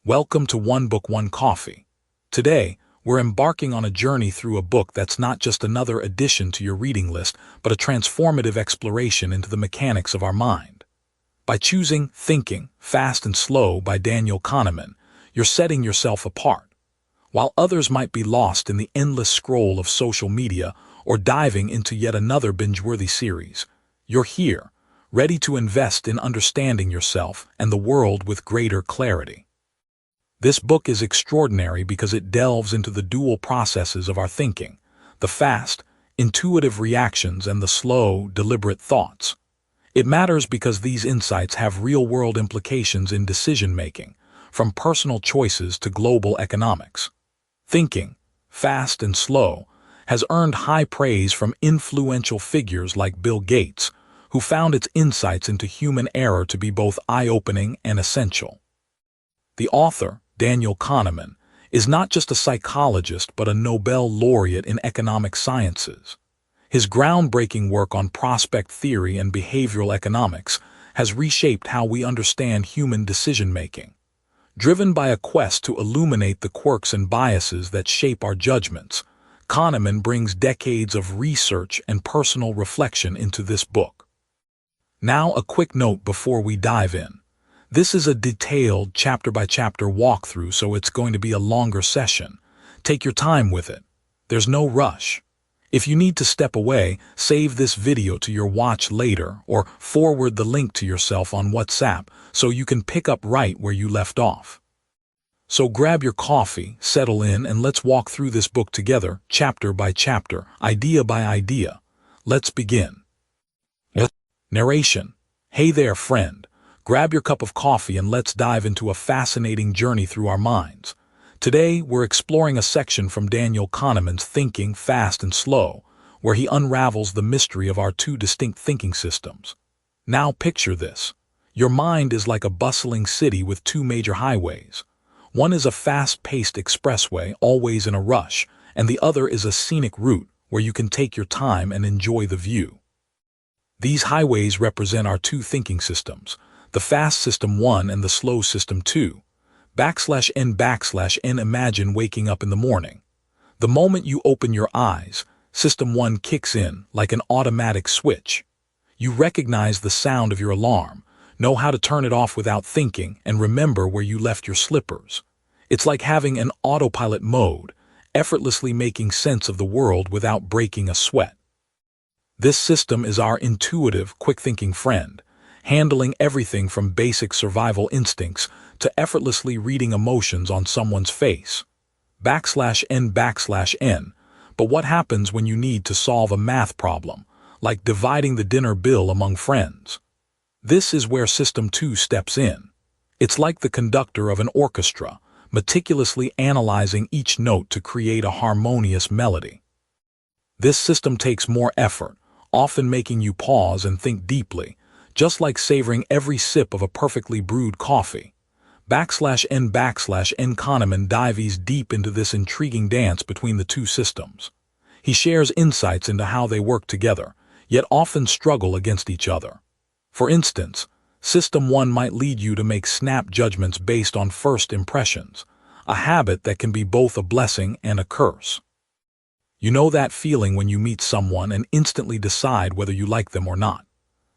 Welcome to One Book, One Coffee. Today, we're embarking on a journey through a book that's not just another addition to your reading list, but a transformative exploration into the mechanics of our mind. By choosing Thinking, Fast and Slow by Daniel Kahneman, you're setting yourself apart. While others might be lost in the endless scroll of social media or diving into yet another binge-worthy series, you're here, ready to invest in understanding yourself and the world with greater clarity. This book is extraordinary because it delves into the dual processes of our thinking, the fast, intuitive reactions and the slow, deliberate thoughts. It matters because these insights have real-world implications in decision-making, from personal choices to global economics. Thinking, Fast and Slow, has earned high praise from influential figures like Bill Gates, who found its insights into human error to be both eye-opening and essential. The author, Daniel Kahneman, is not just a psychologist but a Nobel laureate in economic sciences. His groundbreaking work on prospect theory and behavioral economics has reshaped how we understand human decision-making. Driven by a quest to illuminate the quirks and biases that shape our judgments, Kahneman brings decades of research and personal reflection into this book. Now, a quick note before we dive in. This is a detailed chapter-by-chapter walkthrough, so it's going to be a longer session. Take your time with it. There's no rush. If you need to step away, save this video to your watch later or forward the link to yourself on WhatsApp so you can pick up right where you left off. So grab your coffee, settle in, and let's walk through this book together, chapter by chapter, idea by idea. Let's begin. Narration. Hey there, friend. Grab your cup of coffee and let's dive into a fascinating journey through our minds. Today, we're exploring a section from Daniel Kahneman's Thinking, Fast and Slow, where he unravels the mystery of our two distinct thinking systems. Now picture this. Your mind is like a bustling city with two major highways. One is a fast-paced expressway, always in a rush, and the other is a scenic route where you can take your time and enjoy the view. These highways represent our two thinking systems, the fast system 1 and the slow system 2. \n imagine waking up in the morning. The moment you open your eyes, system 1 kicks in like an automatic switch. You recognize the sound of your alarm, know how to turn it off without thinking, and remember where you left your slippers. It's like having an autopilot mode, effortlessly making sense of the world without breaking a sweat. This system is our intuitive, quick-thinking friend, handling everything from basic survival instincts to effortlessly reading emotions on someone's face. \n. But what happens when you need to solve a math problem, like dividing the dinner bill among friends? This is where System 2 steps in. It's like the conductor of an orchestra, meticulously analyzing each note to create a harmonious melody. This system takes more effort, often making you pause and think deeply, just like savoring every sip of a perfectly brewed coffee. \n. Kahneman dives deep into this intriguing dance between the two systems. He shares insights into how they work together, yet often struggle against each other. For instance, System 1 might lead you to make snap judgments based on first impressions, a habit that can be both a blessing and a curse. You know that feeling when you meet someone and instantly decide whether you like them or not.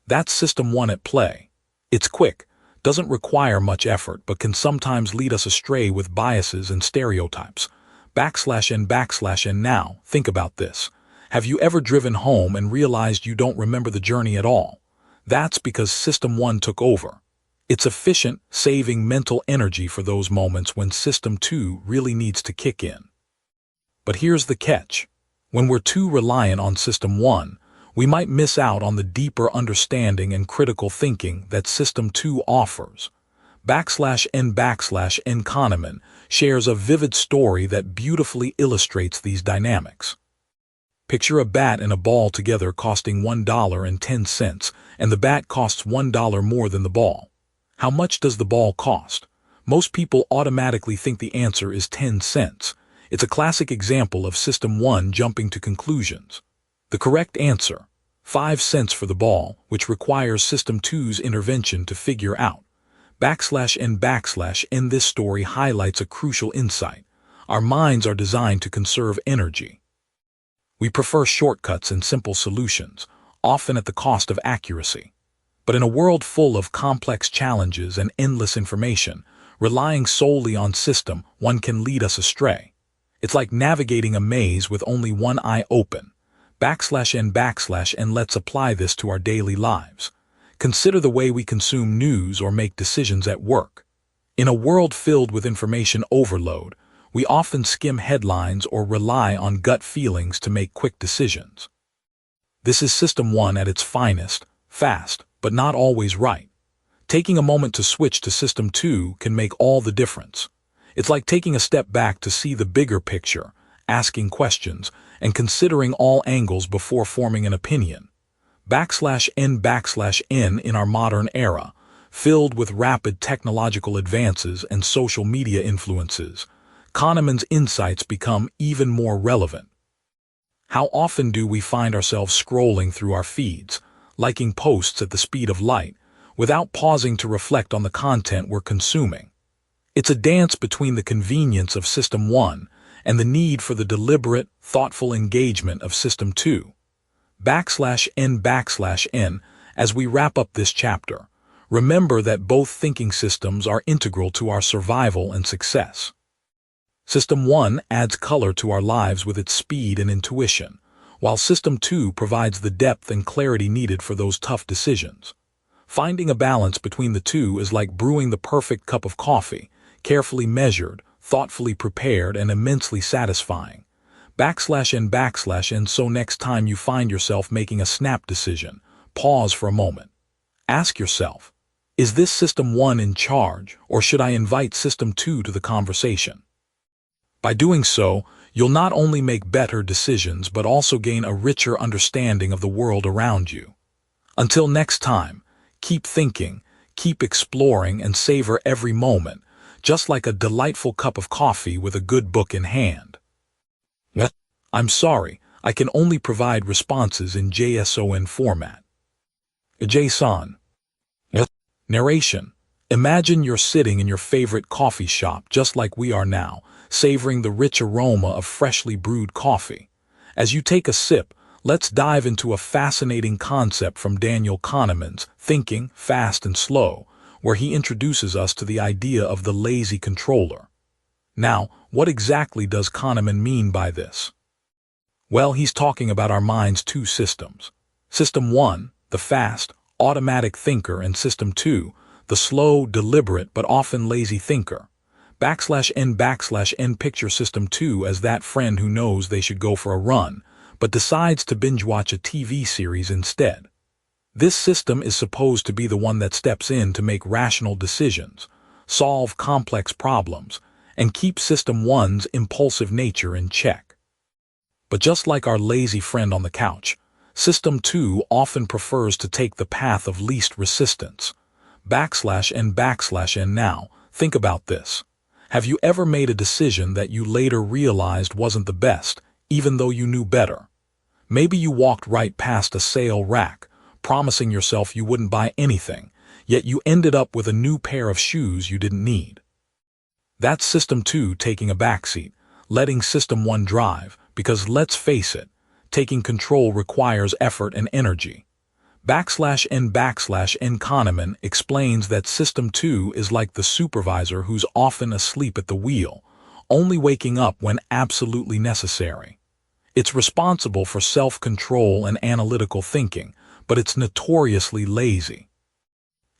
That's System 1 at play. It's quick, doesn't require much effort, but can sometimes lead us astray with biases and stereotypes. \n. Now, think about this. Have you ever driven home and realized you don't remember the journey at all? That's because System 1 took over. It's efficient, saving mental energy for those moments when System 2 really needs to kick in. But here's the catch. When we're too reliant on System 1, we might miss out on the deeper understanding and critical thinking that System 2 offers. \n. Kahneman shares a vivid story that beautifully illustrates these dynamics. Picture a bat and a ball together costing $1.10, and the bat costs $1 more than the ball. How much does the ball cost? Most people automatically think the answer is 10 cents. It's a classic example of System 1 jumping to conclusions. The correct answer, 5 cents for the ball, which requires System 2's intervention to figure out. \n this story highlights a crucial insight. Our minds are designed to conserve energy. We prefer shortcuts and simple solutions, often at the cost of accuracy. But in a world full of complex challenges and endless information, relying solely on system one can lead us astray. It's like navigating a maze with only one eye open. \n let's apply this to our daily lives. Consider the way we consume news or make decisions at work. In a world filled with information overload, we often skim headlines or rely on gut feelings to make quick decisions. This is System 1 at its finest, fast, but not always right. Taking a moment to switch to System 2 can make all the difference. It's like taking a step back to see the bigger picture, asking questions, and considering all angles before forming an opinion. \n in our modern era, filled with rapid technological advances and social media influences, Kahneman's insights become even more relevant. How often do we find ourselves scrolling through our feeds, liking posts at the speed of light, without pausing to reflect on the content we're consuming? It's a dance between the convenience of System 1 and the need for the deliberate, thoughtful engagement of System 2. \n as we wrap up this chapter, remember that both thinking systems are integral to our survival and success. System 1 adds color to our lives with its speed and intuition, while System 2 provides the depth and clarity needed for those tough decisions. Finding a balance between the two is like brewing the perfect cup of coffee, carefully measured, thoughtfully prepared, and immensely satisfying. \n so next time you find yourself making a snap decision, pause for a moment. Ask yourself, is this System 1 in charge, or should I invite System 2 to the conversation? By doing so, you'll not only make better decisions but also gain a richer understanding of the world around you. Until next time, keep thinking, keep exploring, and savor every moment, just like a delightful cup of coffee with a good book in hand. I'm sorry, I can only provide responses in JSON format. JSON. Narration. Imagine you're sitting in your favorite coffee shop just like we are now, savoring the rich aroma of freshly brewed coffee. As you take a sip, let's dive into a fascinating concept from Daniel Kahneman's Thinking, Fast and Slow, where he introduces us to the idea of the lazy controller. Now, what exactly does Kahneman mean by this? Well, he's talking about our mind's two systems. System 1, the fast, automatic thinker, and System 2, the slow, deliberate, but often lazy thinker. \n picture System 2 as that friend who knows they should go for a run, but decides to binge-watch a TV series instead. This system is supposed to be the one that steps in to make rational decisions, solve complex problems, and keep System 1's impulsive nature in check. But just like our lazy friend on the couch, System 2 often prefers to take the path of least resistance. \n now, think about this. Have you ever made a decision that you later realized wasn't the best, even though you knew better? Maybe you walked right past a sale rack, promising yourself you wouldn't buy anything, yet you ended up with a new pair of shoes you didn't need. That's System 2 taking a backseat, letting System 1 drive, because let's face it, taking control requires effort and energy. \n Kahneman explains that System 2 is like the supervisor who's often asleep at the wheel, only waking up when absolutely necessary. It's responsible for self-control and analytical thinking, but it's notoriously lazy.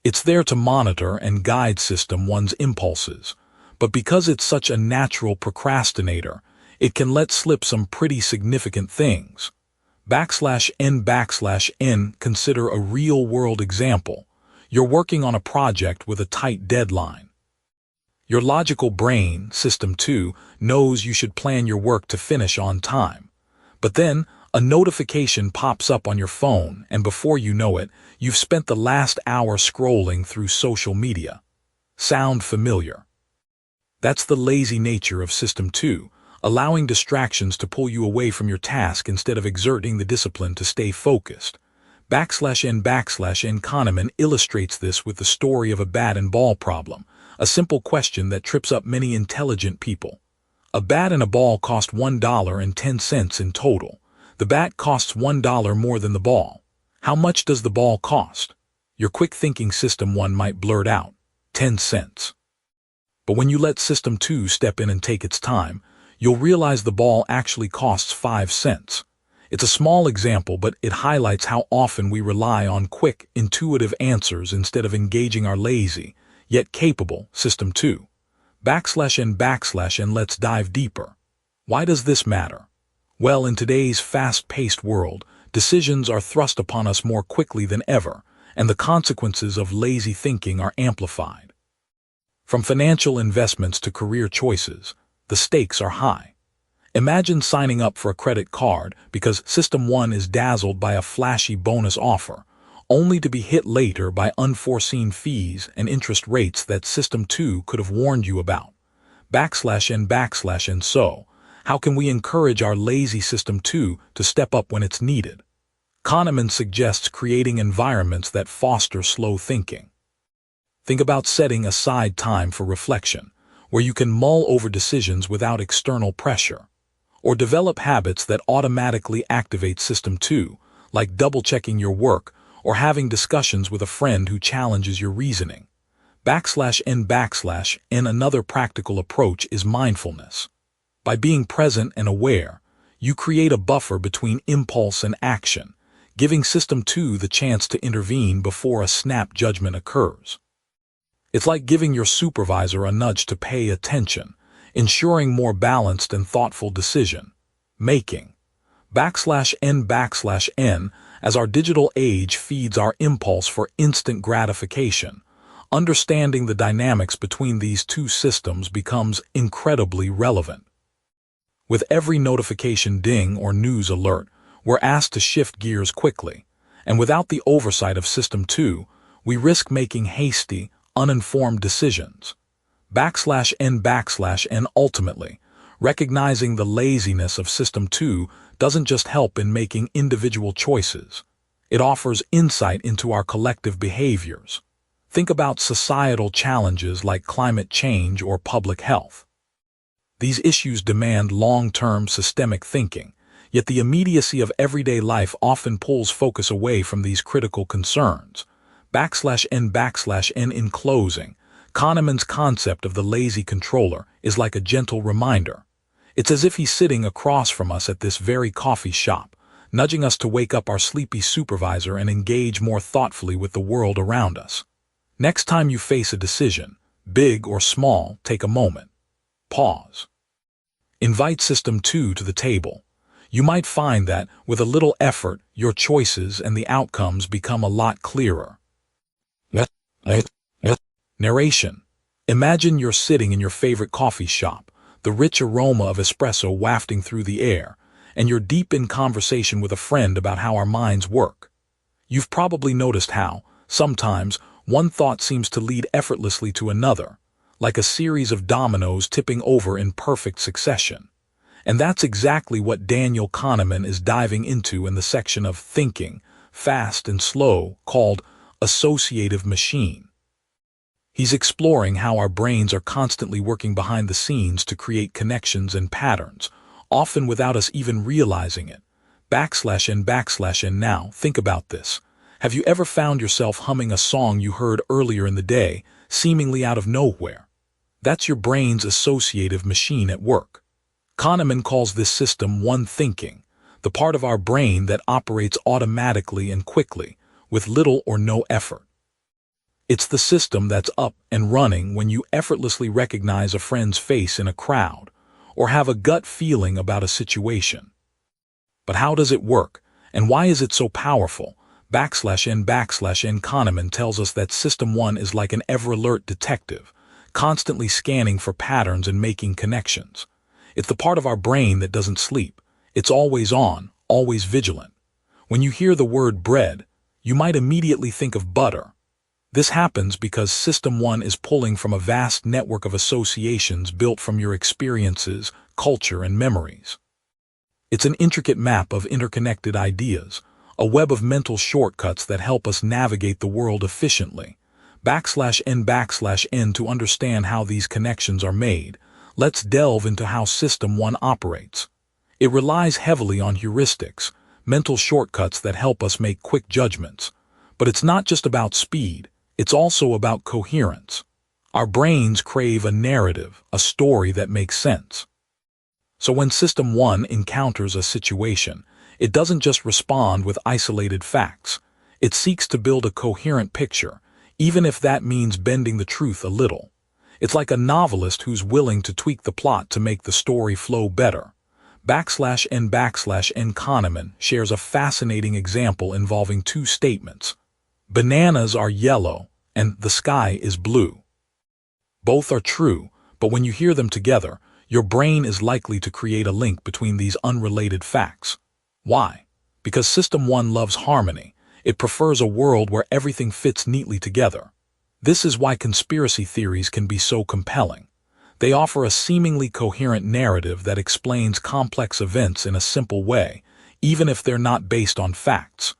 It's there to monitor and guide System 1's impulses, but because it's such a natural procrastinator, it can let slip some pretty significant things. \n consider a real-world example. You're working on a project with a tight deadline. Your logical brain, System 2, knows you should plan your work to finish on time. But then, a notification pops up on your phone, and before you know it, you've spent the last hour scrolling through social media. Sound familiar? That's the lazy nature of System 2, allowing distractions to pull you away from your task instead of exerting the discipline to stay focused. /N Kahneman illustrates this with the story of a bat and ball problem, a simple question that trips up many intelligent people. A bat and a ball cost $1.10 in total. The bat costs $1 more than the ball. How much does the ball cost? Your quick thinking System 1 might blurt out, 10 cents. But when you let System 2 step in and take its time, you'll realize the ball actually costs 5 cents. It's a small example, but it highlights how often we rely on quick, intuitive answers instead of engaging our lazy, yet capable System 2. /N let's dive deeper. Why does this matter? Well, in today's fast-paced world, decisions are thrust upon us more quickly than ever, and the consequences of lazy thinking are amplified. From financial investments to career choices, the stakes are high. Imagine signing up for a credit card because System 1 is dazzled by a flashy bonus offer, only to be hit later by unforeseen fees and interest rates that System 2 could have warned you about. /N so, how can we encourage our lazy System 2 to step up when it's needed? Kahneman suggests creating environments that foster slow thinking. Think about setting aside time for reflection, where you can mull over decisions without external pressure. Or develop habits that automatically activate System 2, like double-checking your work or having discussions with a friend who challenges your reasoning. /N another practical approach is mindfulness. By being present and aware, you create a buffer between impulse and action, giving System 2 the chance to intervene before a snap judgment occurs. It's like giving your supervisor a nudge to pay attention, ensuring more balanced and thoughtful decision-making. /N as our digital age feeds our impulse for instant gratification, understanding the dynamics between these two systems becomes incredibly relevant. With every notification ding or news alert, we're asked to shift gears quickly, and without the oversight of System 2, we risk making hasty, uninformed decisions. /N ultimately, recognizing the laziness of System 2 doesn't just help in making individual choices. It offers insight into our collective behaviors. Think about societal challenges like climate change or public health. These issues demand long-term systemic thinking, yet the immediacy of everyday life often pulls focus away from these critical concerns. /N in closing, Kahneman's concept of the lazy controller is like a gentle reminder. It's as if he's sitting across from us at this very coffee shop, nudging us to wake up our sleepy supervisor and engage more thoughtfully with the world around us. Next time you face a decision, big or small, take a moment. Pause. Invite System 2 to the table. You might find that, with a little effort, your choices and the outcomes become a lot clearer. Narration. Imagine you're sitting in your favorite coffee shop, the rich aroma of espresso wafting through the air, and you're deep in conversation with a friend about how our minds work. You've probably noticed how, sometimes, one thought seems to lead effortlessly to another, like a series of dominoes tipping over in perfect succession. And that's exactly what Daniel Kahneman is diving into in the section of Thinking, Fast and Slow, called Associative Machine. He's exploring how our brains are constantly working behind the scenes to create connections and patterns, often without us even realizing it. /N now, think about this. Have you ever found yourself humming a song you heard earlier in the day, seemingly out of nowhere? That's your brain's associative machine at work. Kahneman calls this System 1 thinking, the part of our brain that operates automatically and quickly, with little or no effort. It's the system that's up and running when you effortlessly recognize a friend's face in a crowd, or have a gut feeling about a situation. But how does it work, and why is it so powerful? /N Kahneman tells us that System 1 is like an ever-alert detective, constantly scanning for patterns and making connections. It's the part of our brain that doesn't sleep. It's always on, always vigilant. When you hear the word bread, you might immediately think of butter. This happens because System 1 is pulling from a vast network of associations built from your experiences, culture, and memories. It's an intricate map of interconnected ideas, a web of mental shortcuts that help us navigate the world efficiently. \n to understand how these connections are made, let's delve into how System 1 operates. It relies heavily on heuristics, mental shortcuts that help us make quick judgments. But it's not just about speed, it's also about coherence. Our brains crave a narrative, a story that makes sense. So when System 1 encounters a situation, it doesn't just respond with isolated facts. It seeks to build a coherent picture, even if that means bending the truth a little. It's like a novelist who's willing to tweak the plot to make the story flow better. \n Kahneman shares a fascinating example involving two statements. Bananas are yellow, and the sky is blue. Both are true, but when you hear them together, your brain is likely to create a link between these unrelated facts. Why? Because System 1 loves harmony. It prefers a world where everything fits neatly together. This is why conspiracy theories can be so compelling. They offer a seemingly coherent narrative that explains complex events in a simple way, even if they're not based on facts.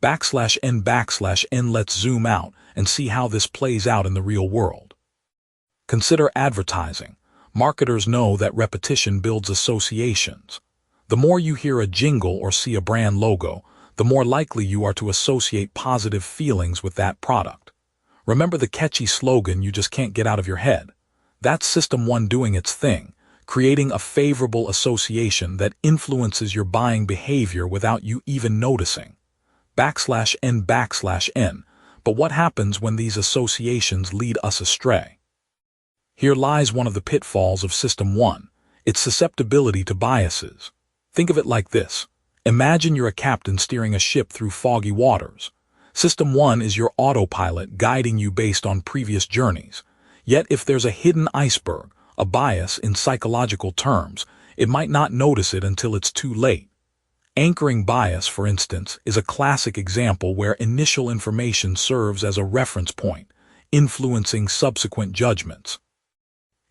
\n let's zoom out and see how this plays out in the real world. Consider advertising. Marketers know that repetition builds associations. The more you hear a jingle or see a brand logo, the more likely you are to associate positive feelings with that product. Remember the catchy slogan you just can't get out of your head? That's System 1 doing its thing, creating a favorable association that influences your buying behavior without you even noticing. \n. But what happens when these associations lead us astray? Here lies one of the pitfalls of System 1, its susceptibility to biases. Think of it like this. Imagine you're a captain steering a ship through foggy waters. System 1 is your autopilot guiding you based on previous journeys. Yet if there's a hidden iceberg, a bias in psychological terms, it might not notice it until it's too late. Anchoring bias, for instance, is a classic example where initial information serves as a reference point, influencing subsequent judgments.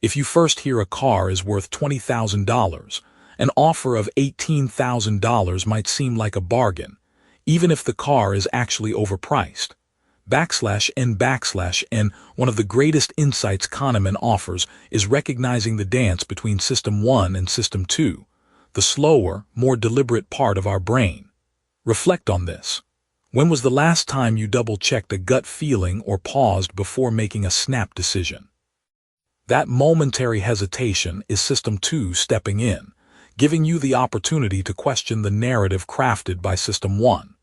If you first hear a car is worth $20,000, an offer of $18,000 might seem like a bargain, even if the car is actually overpriced. \n. One of the greatest insights Kahneman offers is recognizing the dance between System 1 and System 2, the slower, more deliberate part of our brain. Reflect on this. When was the last time you double-checked a gut feeling or paused before making a snap decision? That momentary hesitation is System 2 stepping in, giving you the opportunity to question the narrative crafted by System 1.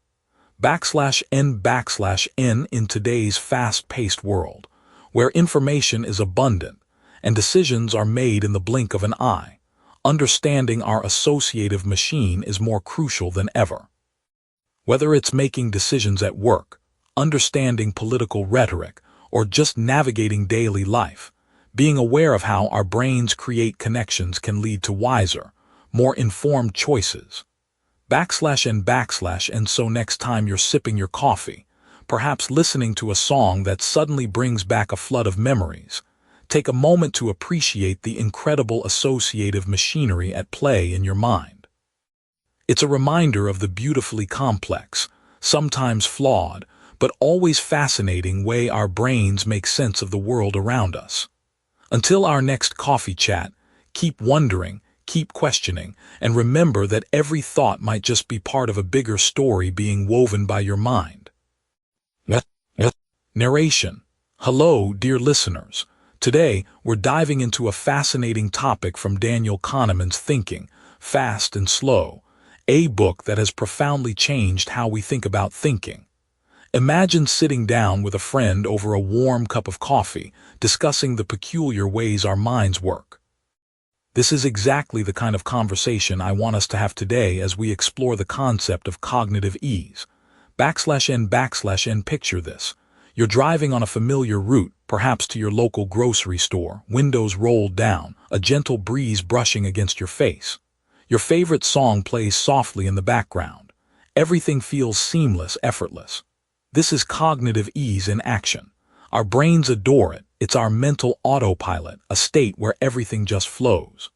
\n. In today's fast-paced world, where information is abundant and decisions are made in the blink of an eye, understanding our associative machine is more crucial than ever. Whether it's making decisions at work, understanding political rhetoric, or just navigating daily life, being aware of how our brains create connections can lead to wiser, more informed choices. \n. So next time you're sipping your coffee, perhaps listening to a song that suddenly brings back a flood of memories, take a moment to appreciate the incredible associative machinery at play in your mind. It's a reminder of the beautifully complex, sometimes flawed, but always fascinating way our brains make sense of the world around us. Until our next coffee chat, keep wondering, keep questioning, and remember that every thought might just be part of a bigger story being woven by your mind. Narration. Hello, dear listeners. Today, we're diving into a fascinating topic from Daniel Kahneman's Thinking, Fast and Slow, a book that has profoundly changed how we think about thinking. Imagine sitting down with a friend over a warm cup of coffee, discussing the peculiar ways our minds work. This is exactly the kind of conversation I want us to have today as we explore the concept of cognitive ease. \n. Picture this. You're driving on a familiar route, perhaps to your local grocery store, windows rolled down, a gentle breeze brushing against your face. Your favorite song plays softly in the background. Everything feels seamless, effortless. This is cognitive ease in action. Our brains adore it. It's our mental autopilot, a state where everything just flows.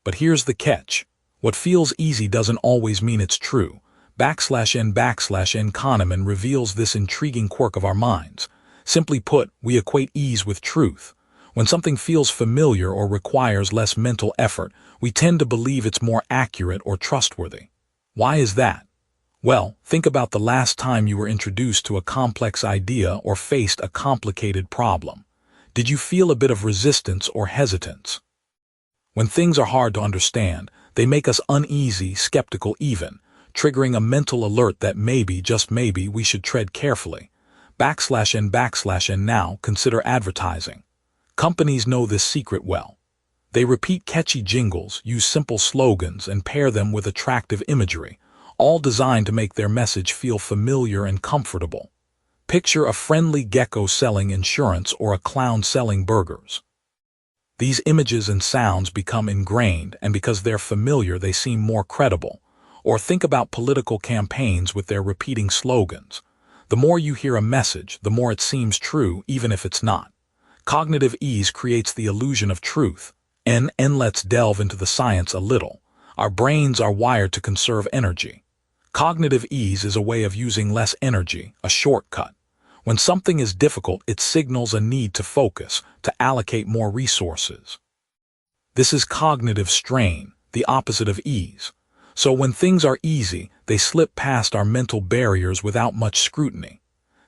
But here's the catch. What feels easy doesn't always mean it's true. /N Kahneman reveals this intriguing quirk of our minds. Simply put, we equate ease with truth. When something feels familiar or requires less mental effort, we tend to believe it's more accurate or trustworthy. Why is that? Well, think about the last time you were introduced to a complex idea or faced a complicated problem. Did you feel a bit of resistance or hesitance? When things are hard to understand, they make us uneasy, skeptical even, triggering a mental alert that maybe, just maybe, we should tread carefully. /N now, consider advertising. Companies know this secret well. They repeat catchy jingles, use simple slogans, and pair them with attractive imagery, all designed to make their message feel familiar and comfortable. Picture a friendly gecko selling insurance or a clown selling burgers. These images and sounds become ingrained, and because they're familiar, they seem more credible. Or think about political campaigns with their repeating slogans. The more you hear a message, the more it seems true, even if it's not. Cognitive ease creates the illusion of truth. Let's delve into the science a little. Our brains are wired to conserve energy. Cognitive ease is a way of using less energy, a shortcut. When something is difficult, it signals a need to focus, to allocate more resources. This is cognitive strain, the opposite of ease. So when things are easy, they slip past our mental barriers without much scrutiny.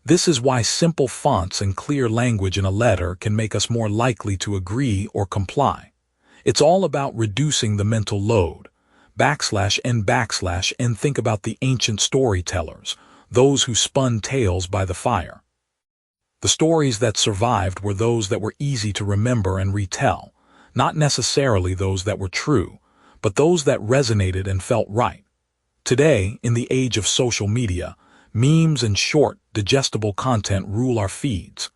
This is why simple fonts and clear language in a letter can make us more likely to agree or comply. It's all about reducing the mental load. /N think about the ancient storytellers, those who spun tales by the fire. The stories that survived were those that were easy to remember and retell, not necessarily those that were true, but those that resonated and felt right. Today, in the age of social media, memes and short, digestible content rule our feeds.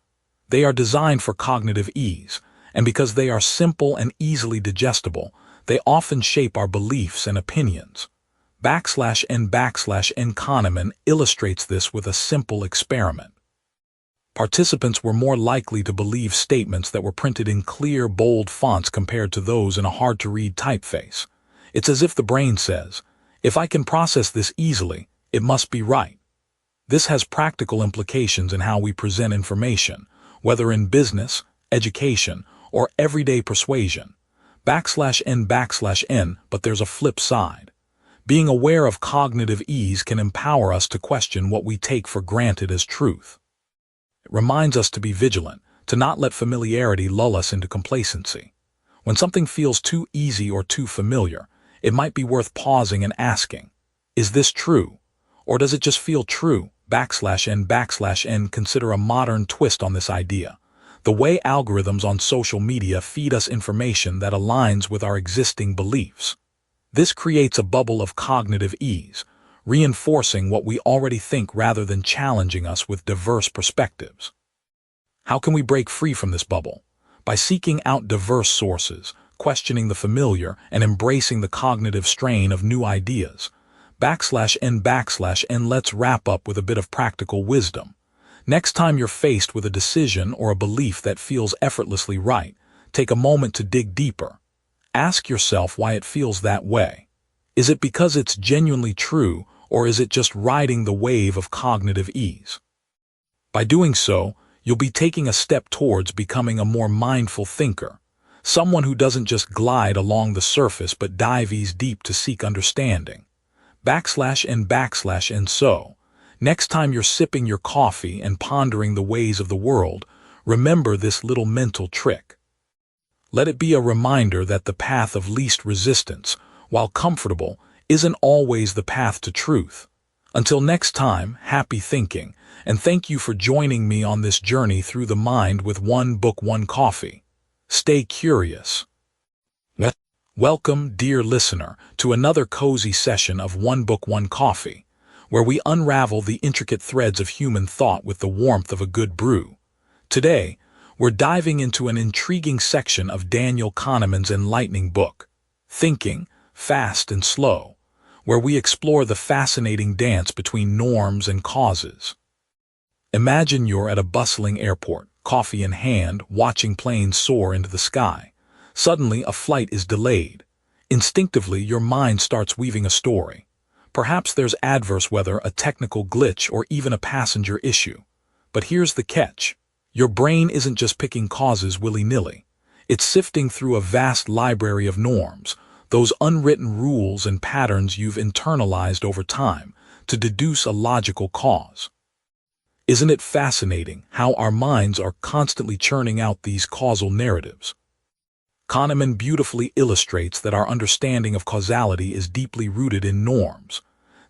They are designed for cognitive ease, and because they are simple and easily digestible, they often shape our beliefs and opinions. /N Kahneman illustrates this with a simple experiment. Participants were more likely to believe statements that were printed in clear, bold fonts compared to those in a hard-to-read typeface. It's as if the brain says, if I can process this easily, it must be right. This has practical implications in how we present information, whether in business, education, or everyday persuasion. /N, but there's a flip side. Being aware of cognitive ease can empower us to question what we take for granted as truth. It reminds us to be vigilant, to not let familiarity lull us into complacency. When something feels too easy or too familiar, it might be worth pausing and asking, is this true? Or does it just feel true? /N consider a modern twist on this idea. The way algorithms on social media feed us information that aligns with our existing beliefs. This creates a bubble of cognitive ease, reinforcing what we already think rather than challenging us with diverse perspectives. How can we break free from this bubble? By seeking out diverse sources, questioning the familiar, and embracing the cognitive strain of new ideas. /N let's wrap up with a bit of practical wisdom. Next time you're faced with a decision or a belief that feels effortlessly right, take a moment to dig deeper. Ask yourself why it feels that way. Is it because it's genuinely true, or is it just riding the wave of cognitive ease? By doing so, you'll be taking a step towards becoming a more mindful thinker, someone who doesn't just glide along the surface but dives deep to seek understanding. /N so, next time you're sipping your coffee and pondering the ways of the world, remember this little mental trick. Let it be a reminder that the path of least resistance, while comfortable, isn't always the path to truth. Until next time, happy thinking, and thank you for joining me on this journey through the mind with one book, one coffee. Stay curious. Welcome, dear listener, to another cozy session of One Book, One Coffee, where we unravel the intricate threads of human thought with the warmth of a good brew. Today, we're diving into an intriguing section of Daniel Kahneman's enlightening book, Thinking, Fast and Slow, where we explore the fascinating dance between norms and causes. Imagine you're at a bustling airport, coffee in hand, watching planes soar into the sky. Suddenly, a flight is delayed. Instinctively, your mind starts weaving a story. Perhaps there's adverse weather, a technical glitch, or even a passenger issue. But here's the catch. Your brain isn't just picking causes willy-nilly. It's sifting through a vast library of norms, those unwritten rules and patterns you've internalized over time, to deduce a logical cause. Isn't it fascinating how our minds are constantly churning out these causal narratives? Kahneman beautifully illustrates that our understanding of causality is deeply rooted in norms.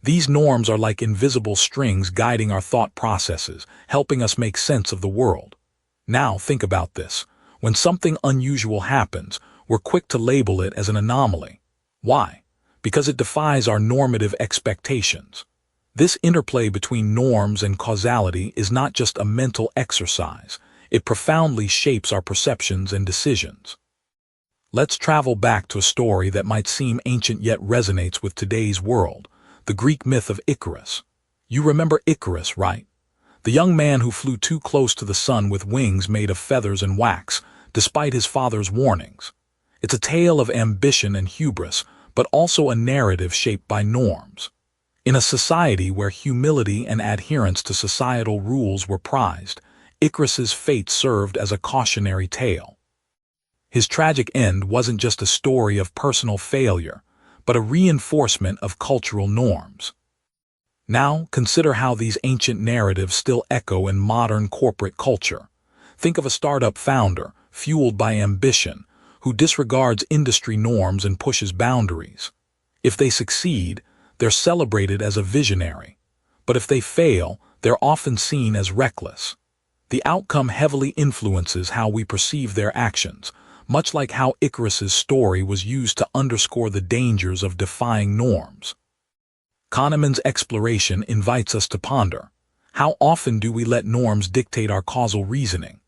These norms are like invisible strings guiding our thought processes, helping us make sense of the world. Now think about this. When something unusual happens, we're quick to label it as an anomaly. Why? Because it defies our normative expectations. This interplay between norms and causality is not just a mental exercise. It profoundly shapes our perceptions and decisions. Let's travel back to a story that might seem ancient yet resonates with today's world, the Greek myth of Icarus. You remember Icarus, right? The young man who flew too close to the sun with wings made of feathers and wax, despite his father's warnings. It's a tale of ambition and hubris, but also a narrative shaped by norms. In a society where humility and adherence to societal rules were prized, Icarus's fate served as a cautionary tale. His tragic end wasn't just a story of personal failure, but a reinforcement of cultural norms. Now, consider how these ancient narratives still echo in modern corporate culture. Think of a startup founder, fueled by ambition, who disregards industry norms and pushes boundaries. If they succeed, they're celebrated as a visionary. But if they fail, they're often seen as reckless. The outcome heavily influences how we perceive their actions, much like how Icarus's story was used to underscore the dangers of defying norms. Kahneman's exploration invites us to ponder. How often do we let norms dictate our causal reasoning?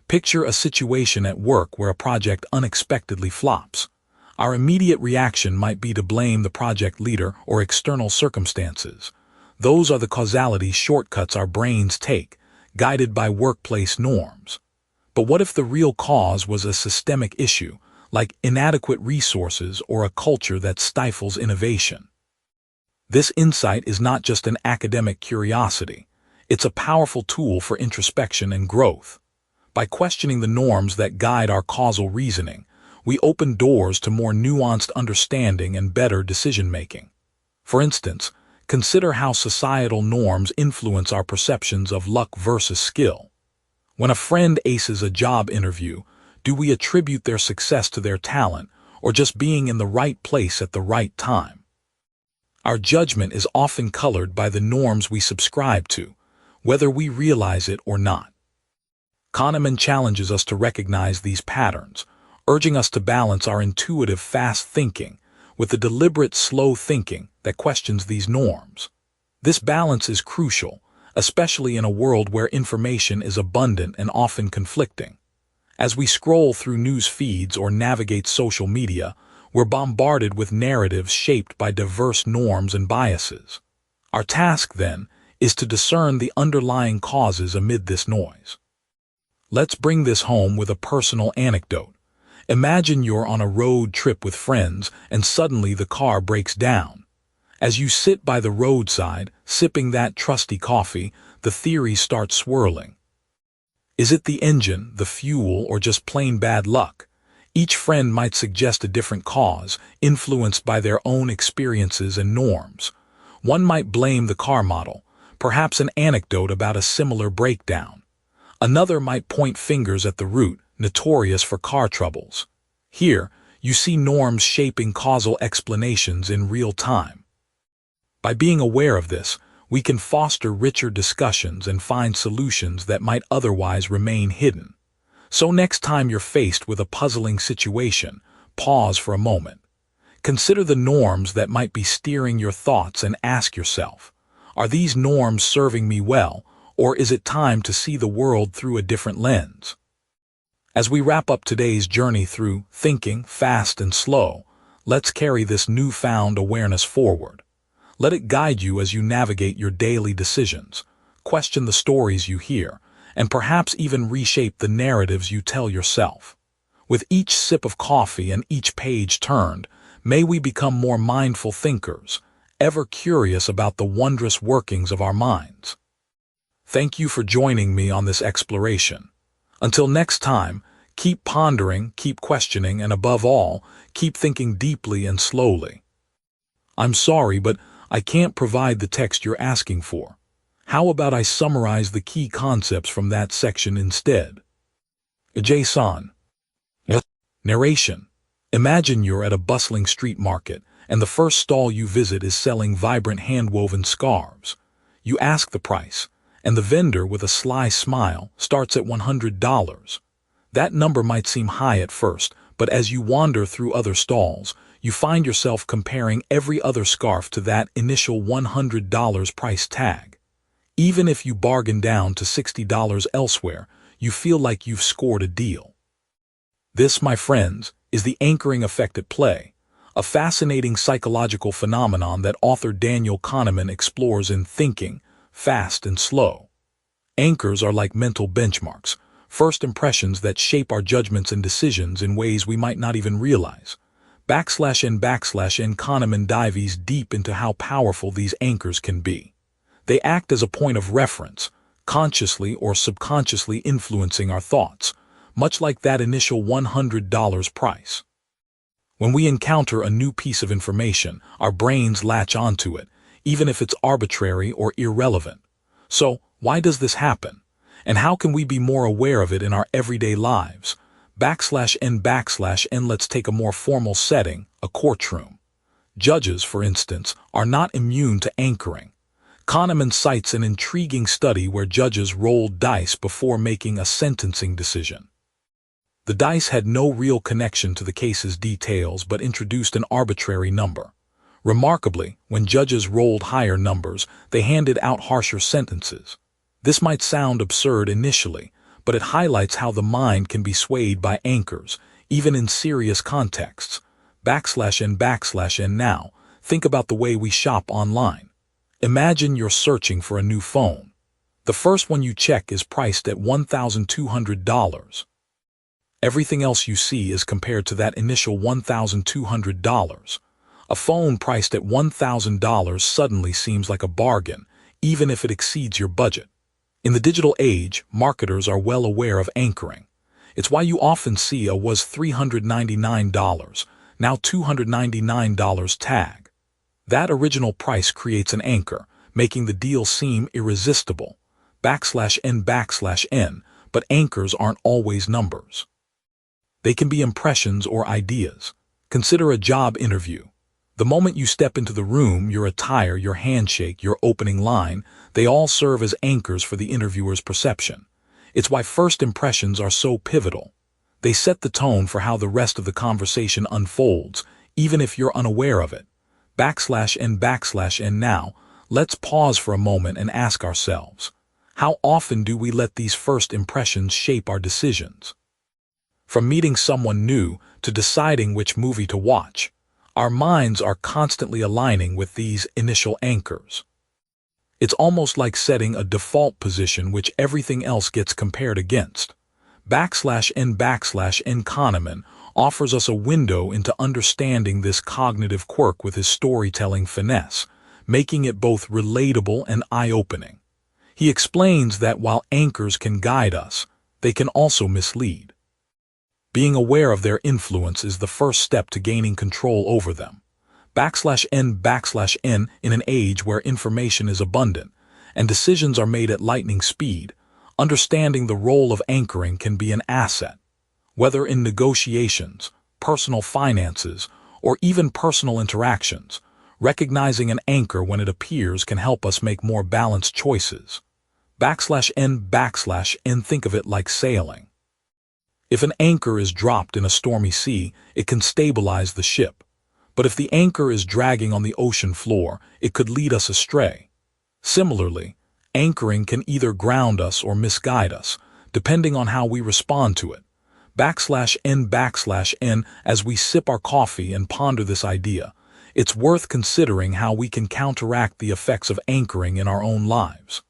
Picture a situation at work where a project unexpectedly flops. Our immediate reaction might be to blame the project leader or external circumstances. Those are the causality shortcuts our brains take, guided by workplace norms. But what if the real cause was a systemic issue, like inadequate resources or a culture that stifles innovation? This insight is not just an academic curiosity. It's a powerful tool for introspection and growth. By questioning the norms that guide our causal reasoning, we open doors to more nuanced understanding and better decision-making. For instance, consider how societal norms influence our perceptions of luck versus skill. When a friend aces a job interview, do we attribute their success to their talent or just being in the right place at the right time? Our judgment is often colored by the norms we subscribe to, whether we realize it or not. Kahneman challenges us to recognize these patterns, urging us to balance our intuitive fast thinking with the deliberate slow thinking that questions these norms. This balance is crucial, especially in a world where information is abundant and often conflicting. As we scroll through news feeds or navigate social media, we're bombarded with narratives shaped by diverse norms and biases. Our task, then, is to discern the underlying causes amid this noise. Let's bring this home with a personal anecdote. Imagine you're on a road trip with friends and suddenly the car breaks down. As you sit by the roadside, sipping that trusty coffee, the theories start swirling. Is it the engine, the fuel, or just plain bad luck? Each friend might suggest a different cause, influenced by their own experiences and norms. One might blame the car model, perhaps an anecdote about a similar breakdown. Another might point fingers at the route, notorious for car troubles. Here, you see norms shaping causal explanations in real time. By being aware of this, we can foster richer discussions and find solutions that might otherwise remain hidden. So next time you're faced with a puzzling situation, pause for a moment. Consider the norms that might be steering your thoughts and ask yourself, are these norms serving me well, or is it time to see the world through a different lens? As we wrap up today's journey through thinking fast and slow, let's carry this newfound awareness forward. Let it guide you as you navigate your daily decisions, question the stories you hear, and perhaps even reshape the narratives you tell yourself. With each sip of coffee and each page turned, may we become more mindful thinkers, ever curious about the wondrous workings of our minds. Thank you for joining me on this exploration. Until next time, keep pondering, keep questioning, and above all, keep thinking deeply and slowly. I'm sorry, but I can't provide the text you're asking for. How about I summarize the key concepts from that section instead? Jason. Narration. Imagine you're at a bustling street market, and the first stall you visit is selling vibrant hand-woven scarves. You ask the price, and the vendor, with a sly smile, starts at $100. That number might seem high at first, but as you wander through other stalls, you find yourself comparing every other scarf to that initial $100 price tag. Even if you bargain down to $60 elsewhere, you feel like you've scored a deal. This, my friends, is the anchoring effect at play, a fascinating psychological phenomenon that author Daniel Kahneman explores in Thinking, Fast and Slow. Anchors are like mental benchmarks, first impressions that shape our judgments and decisions in ways we might not even realize. /n Kahneman dives deep into how powerful these anchors can be. They act as a point of reference, consciously or subconsciously influencing our thoughts, much like that initial $100 price. When we encounter a new piece of information, our brains latch onto it, even if it's arbitrary or irrelevant. So, why does this happen? And how can we be more aware of it in our everyday lives? /n. Let's take a more formal setting, a courtroom. Judges, for instance, are not immune to anchoring. Kahneman cites an intriguing study where judges rolled dice before making a sentencing decision. The dice had no real connection to the case's details but introduced an arbitrary number. Remarkably, when judges rolled higher numbers, they handed out harsher sentences. This might sound absurd initially, but it highlights how the mind can be swayed by anchors, even in serious contexts. /n. Now, think about the way we shop online. Imagine you're searching for a new phone. The first one you check is priced at $1,200. Everything else you see is compared to that initial $1,200. A phone priced at $1,000 suddenly seems like a bargain, even if it exceeds your budget. In the digital age, marketers are well aware of anchoring. It's why you often see a was $399, now $299 tag. That original price creates an anchor, making the deal seem irresistible. /n, but anchors aren't always numbers. They can be impressions or ideas. Consider a job interview. The moment you step into the room, your attire, your handshake, your opening line, they all serve as anchors for the interviewer's perception. It's why first impressions are so pivotal. They set the tone for how the rest of the conversation unfolds, even if you're unaware of it. /n. Now, let's pause for a moment and ask ourselves, how often do we let these first impressions shape our decisions? From meeting someone new to deciding which movie to watch, our minds are constantly aligning with these initial anchors. It's almost like setting a default position which everything else gets compared against. /n. Kahneman offers us a window into understanding this cognitive quirk with his storytelling finesse, making it both relatable and eye-opening. He explains that while anchors can guide us, they can also mislead. Being aware of their influence is the first step to gaining control over them. /n. In an age where information is abundant and decisions are made at lightning speed, understanding the role of anchoring can be an asset. Whether in negotiations, personal finances, or even personal interactions, recognizing an anchor when it appears can help us make more balanced choices. /n. Think of it like sailing. If an anchor is dropped in a stormy sea, it can stabilize the ship. But if the anchor is dragging on the ocean floor, it could lead us astray. Similarly, anchoring can either ground us or misguide us, depending on how we respond to it. /n. As we sip our coffee and ponder this idea, it's worth considering how we can counteract the effects of anchoring in our own lives.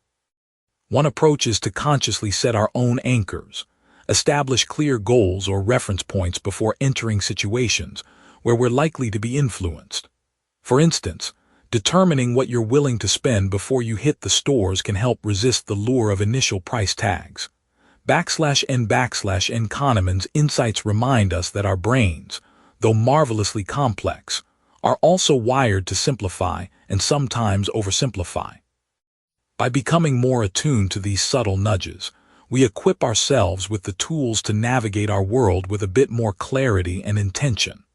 One approach is to consciously set our own anchors. Establish clear goals or reference points before entering situations where we're likely to be influenced. For instance, Determining what you're willing to spend before you hit the stores can help resist the lure of initial price tags. /n Kahneman's insights remind us that our brains, though marvelously complex, are also wired to simplify and sometimes oversimplify. By becoming more attuned to these subtle nudges, we equip ourselves with the tools to navigate our world with a bit more clarity and intention.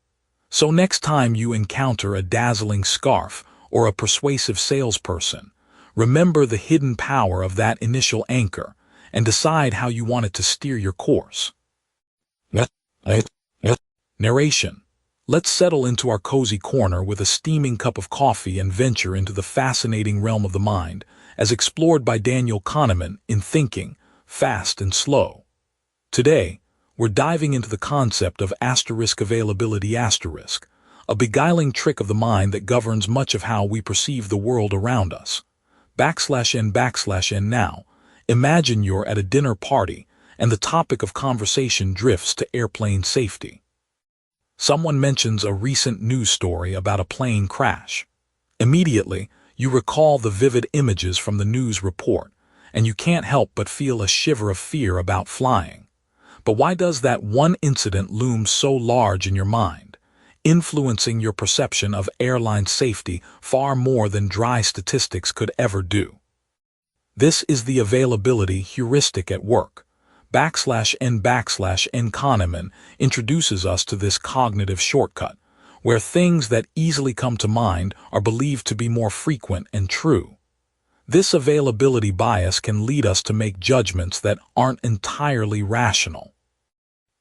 So next time you encounter a dazzling scarf or a persuasive salesperson, remember the hidden power of that initial anchor and decide how you want it to steer your course. Narration. Let's settle into our cozy corner with a steaming cup of coffee and venture into the fascinating realm of the mind, as explored by Daniel Kahneman in Thinking, Fast and Slow. Today, we're diving into the concept of availability, a beguiling trick of the mind that governs much of how we perceive the world around us. /n now. Imagine you're at a dinner party and the topic of conversation drifts to airplane safety. Someone mentions a recent news story about a plane crash. Immediately, you recall the vivid images from the news report, and you can't help but feel a shiver of fear about flying. But why does that one incident loom so large in your mind, influencing your perception of airline safety far more than dry statistics could ever do? This is the availability heuristic at work. /n Kahneman introduces us to this cognitive shortcut, where things that easily come to mind are believed to be more frequent and true. This availability bias can lead us to make judgments that aren't entirely rational.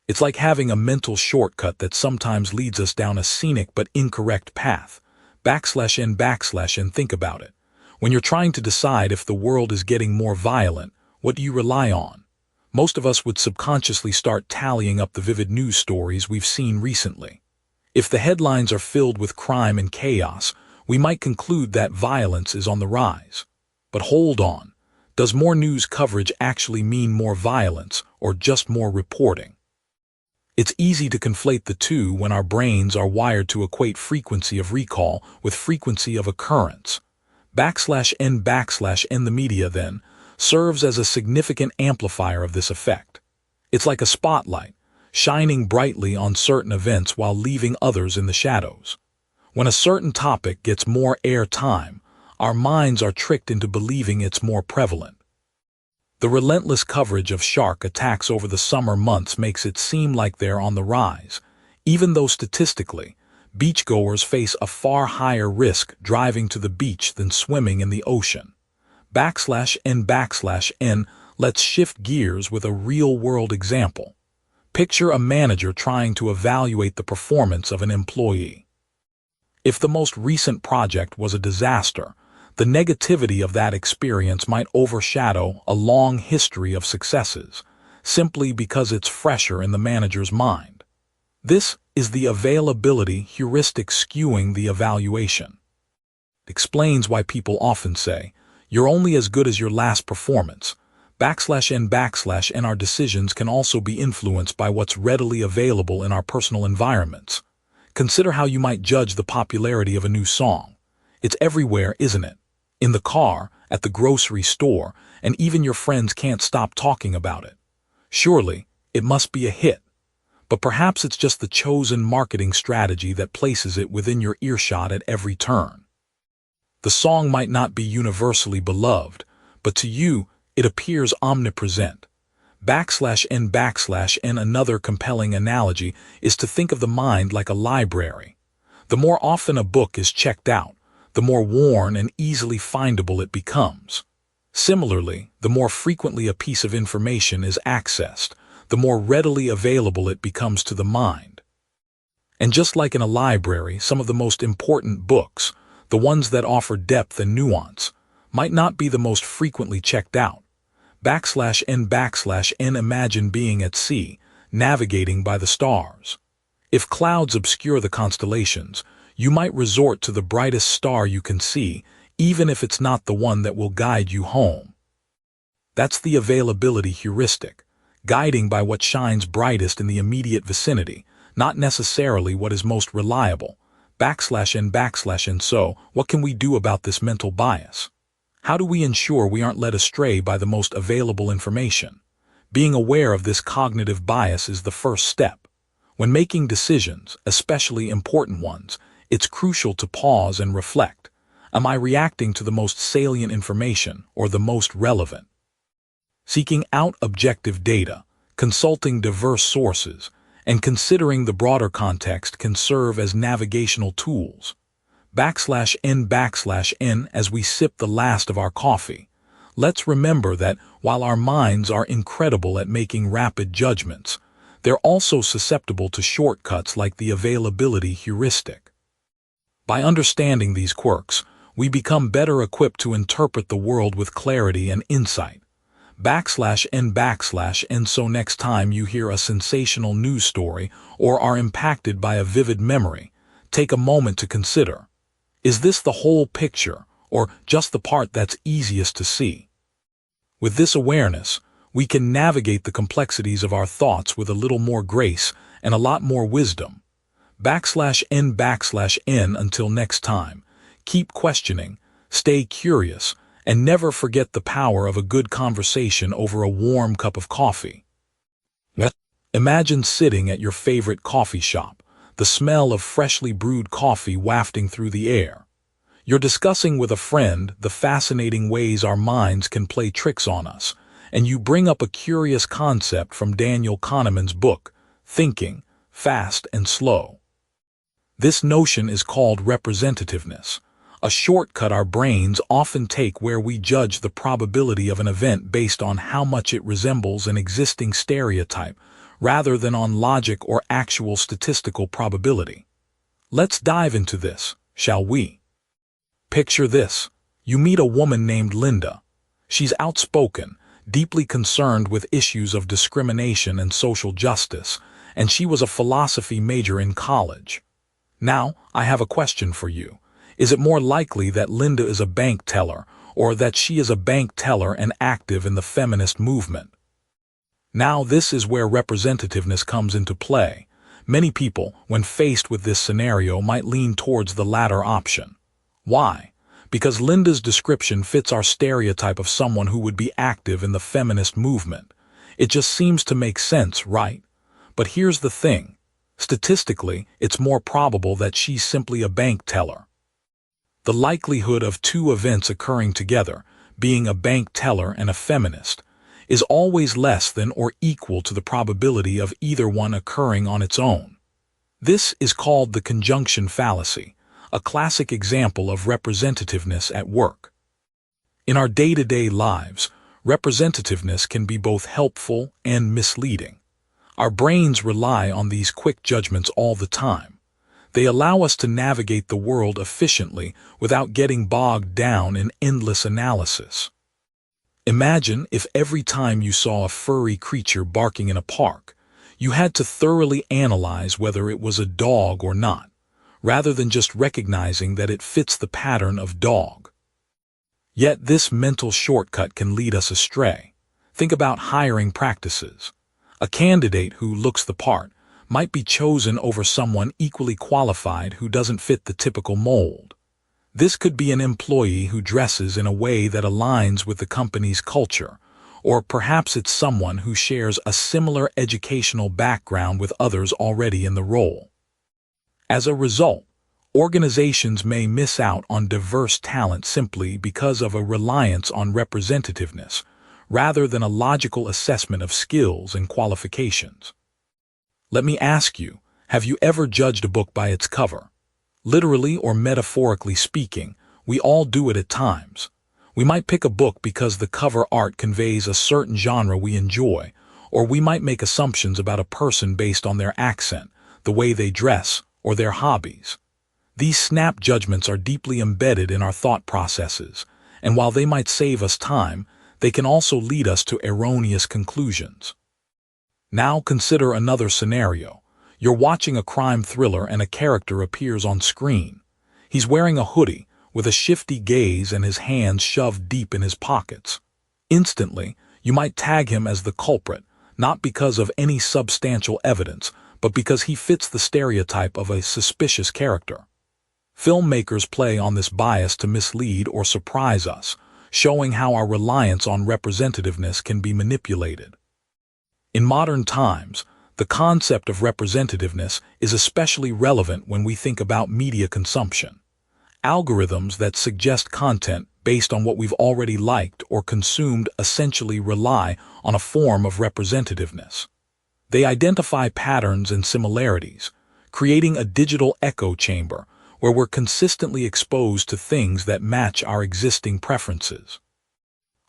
It's like having a mental shortcut that sometimes leads us down a scenic but incorrect path. /n Think about it. When you're trying to decide if the world is getting more violent, what do you rely on? Most of us would subconsciously start tallying up the vivid news stories we've seen recently. If the headlines are filled with crime and chaos, we might conclude that violence is on the rise. But hold on, does more news coverage actually mean more violence or just more reporting? It's easy to conflate the two when our brains are wired to equate frequency of recall with frequency of occurrence. /n The media, then, serves as a significant amplifier of this effect. It's like a spotlight, shining brightly on certain events while leaving others in the shadows. When a certain topic gets more airtime, our minds are tricked into believing it's more prevalent. The relentless coverage of shark attacks over the summer months makes it seem like they're on the rise, even though statistically, beachgoers face a far higher risk driving to the beach than swimming in the ocean. /n Let's shift gears with a real-world example. Picture a manager trying to evaluate the performance of an employee. If the most recent project was a disaster, the negativity of that experience might overshadow a long history of successes, simply because it's fresher in the manager's mind. This is the availability heuristic skewing the evaluation. It explains why people often say, "You're only as good as your last performance." /n Our decisions can also be influenced by what's readily available in our personal environments. Consider how you might judge the popularity of a new song. It's everywhere, isn't it? In the car, at the grocery store, and even your friends can't stop talking about it. Surely, it must be a hit. But perhaps it's just the chosen marketing strategy that places it within your earshot at every turn. The song might not be universally beloved, but to you, it appears omnipresent. /n Another compelling analogy is to think of the mind like a library. The more often a book is checked out, the more worn and easily findable it becomes. Similarly, the more frequently a piece of information is accessed, the more readily available it becomes to the mind. And just like in a library, some of the most important books, the ones that offer depth and nuance, might not be the most frequently checked out. /n Imagine being at sea, navigating by the stars. If clouds obscure the constellations, you might resort to the brightest star you can see, even if it's not the one that will guide you home. That's the availability heuristic, guiding by what shines brightest in the immediate vicinity, not necessarily what is most reliable. /n/n. So, what can we do about this mental bias? How do we ensure we aren't led astray by the most available information? Being aware of this cognitive bias is the first step. When making decisions, especially important ones, it's crucial to pause and reflect. Am I reacting to the most salient information or the most relevant? Seeking out objective data, consulting diverse sources, and considering the broader context can serve as navigational tools. /n/n as we sip the last of our coffee. Let's remember that while our minds are incredible at making rapid judgments, they're also susceptible to shortcuts like the availability heuristic. By understanding these quirks, we become better equipped to interpret the world with clarity and insight. /n/n. So next time you hear a sensational news story or are impacted by a vivid memory, take a moment to consider, is this the whole picture or just the part that's easiest to see? With this awareness, we can navigate the complexities of our thoughts with a little more grace and a lot more wisdom. /n/n. Until next time, keep questioning, stay curious, and never forget the power of a good conversation over a warm cup of coffee. Imagine sitting at your favorite coffee shop, the smell of freshly brewed coffee wafting through the air. You're discussing with a friend the fascinating ways our minds can play tricks on us, and you bring up a curious concept from Daniel Kahneman's book, Thinking, Fast and Slow. This notion is called representativeness, a shortcut our brains often take where we judge the probability of an event based on how much it resembles an existing stereotype, rather than on logic or actual statistical probability. Let's dive into this, shall we? Picture this. You meet a woman named Linda. She's outspoken, deeply concerned with issues of discrimination and social justice, and she was a philosophy major in college. Now, I have a question for you. Is it more likely that Linda is a bank teller, or that she is a bank teller and active in the feminist movement? Now this is where representativeness comes into play. Many people, when faced with this scenario, might lean towards the latter option. Why? Because Linda's description fits our stereotype of someone who would be active in the feminist movement. It just seems to make sense, right? But here's the thing. Statistically, it's more probable that she's simply a bank teller. The likelihood of two events occurring together, being a bank teller and a feminist, is always less than or equal to the probability of either one occurring on its own. This is called the conjunction fallacy, a classic example of representativeness at work. In our day-to-day lives, representativeness can be both helpful and misleading. Our brains rely on these quick judgments all the time. They allow us to navigate the world efficiently without getting bogged down in endless analysis. Imagine if every time you saw a furry creature barking in a park, you had to thoroughly analyze whether it was a dog or not, rather than just recognizing that it fits the pattern of dog. Yet this mental shortcut can lead us astray. Think about hiring practices. A candidate who looks the part might be chosen over someone equally qualified who doesn't fit the typical mold. This could be an employee who dresses in a way that aligns with the company's culture, or perhaps it's someone who shares a similar educational background with others already in the role. As a result, organizations may miss out on diverse talent simply because of a reliance on representativeness, rather than a logical assessment of skills and qualifications. Let me ask you, have you ever judged a book by its cover? Literally or metaphorically speaking, we all do it at times. We might pick a book because the cover art conveys a certain genre we enjoy, or we might make assumptions about a person based on their accent, the way they dress, or their hobbies. These snap judgments are deeply embedded in our thought processes, and while they might save us time, they can also lead us to erroneous conclusions. Now consider another scenario. You're watching a crime thriller and a character appears on screen. He's wearing a hoodie, with a shifty gaze and his hands shoved deep in his pockets. Instantly, you might tag him as the culprit, not because of any substantial evidence, but because he fits the stereotype of a suspicious character. Filmmakers play on this bias to mislead or surprise us, showing how our reliance on representativeness can be manipulated. In modern times, the concept of representativeness is especially relevant when we think about media consumption. Algorithms that suggest content based on what we've already liked or consumed essentially rely on a form of representativeness. They identify patterns and similarities, creating a digital echo chamber where we're consistently exposed to things that match our existing preferences.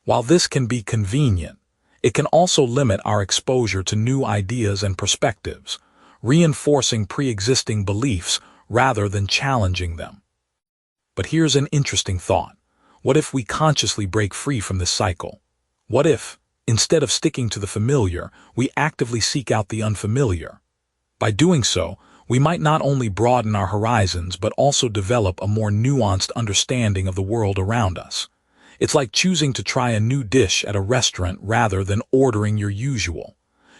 While this can be convenient, it can also limit our exposure to new ideas and perspectives, reinforcing pre-existing beliefs rather than challenging them. But here's an interesting thought. What if we consciously break free from this cycle? What if, instead of sticking to the familiar, we actively seek out the unfamiliar? By doing so, we might not only broaden our horizons but also develop a more nuanced understanding of the world around us. It's like choosing to try a new dish at a restaurant rather than ordering your usual.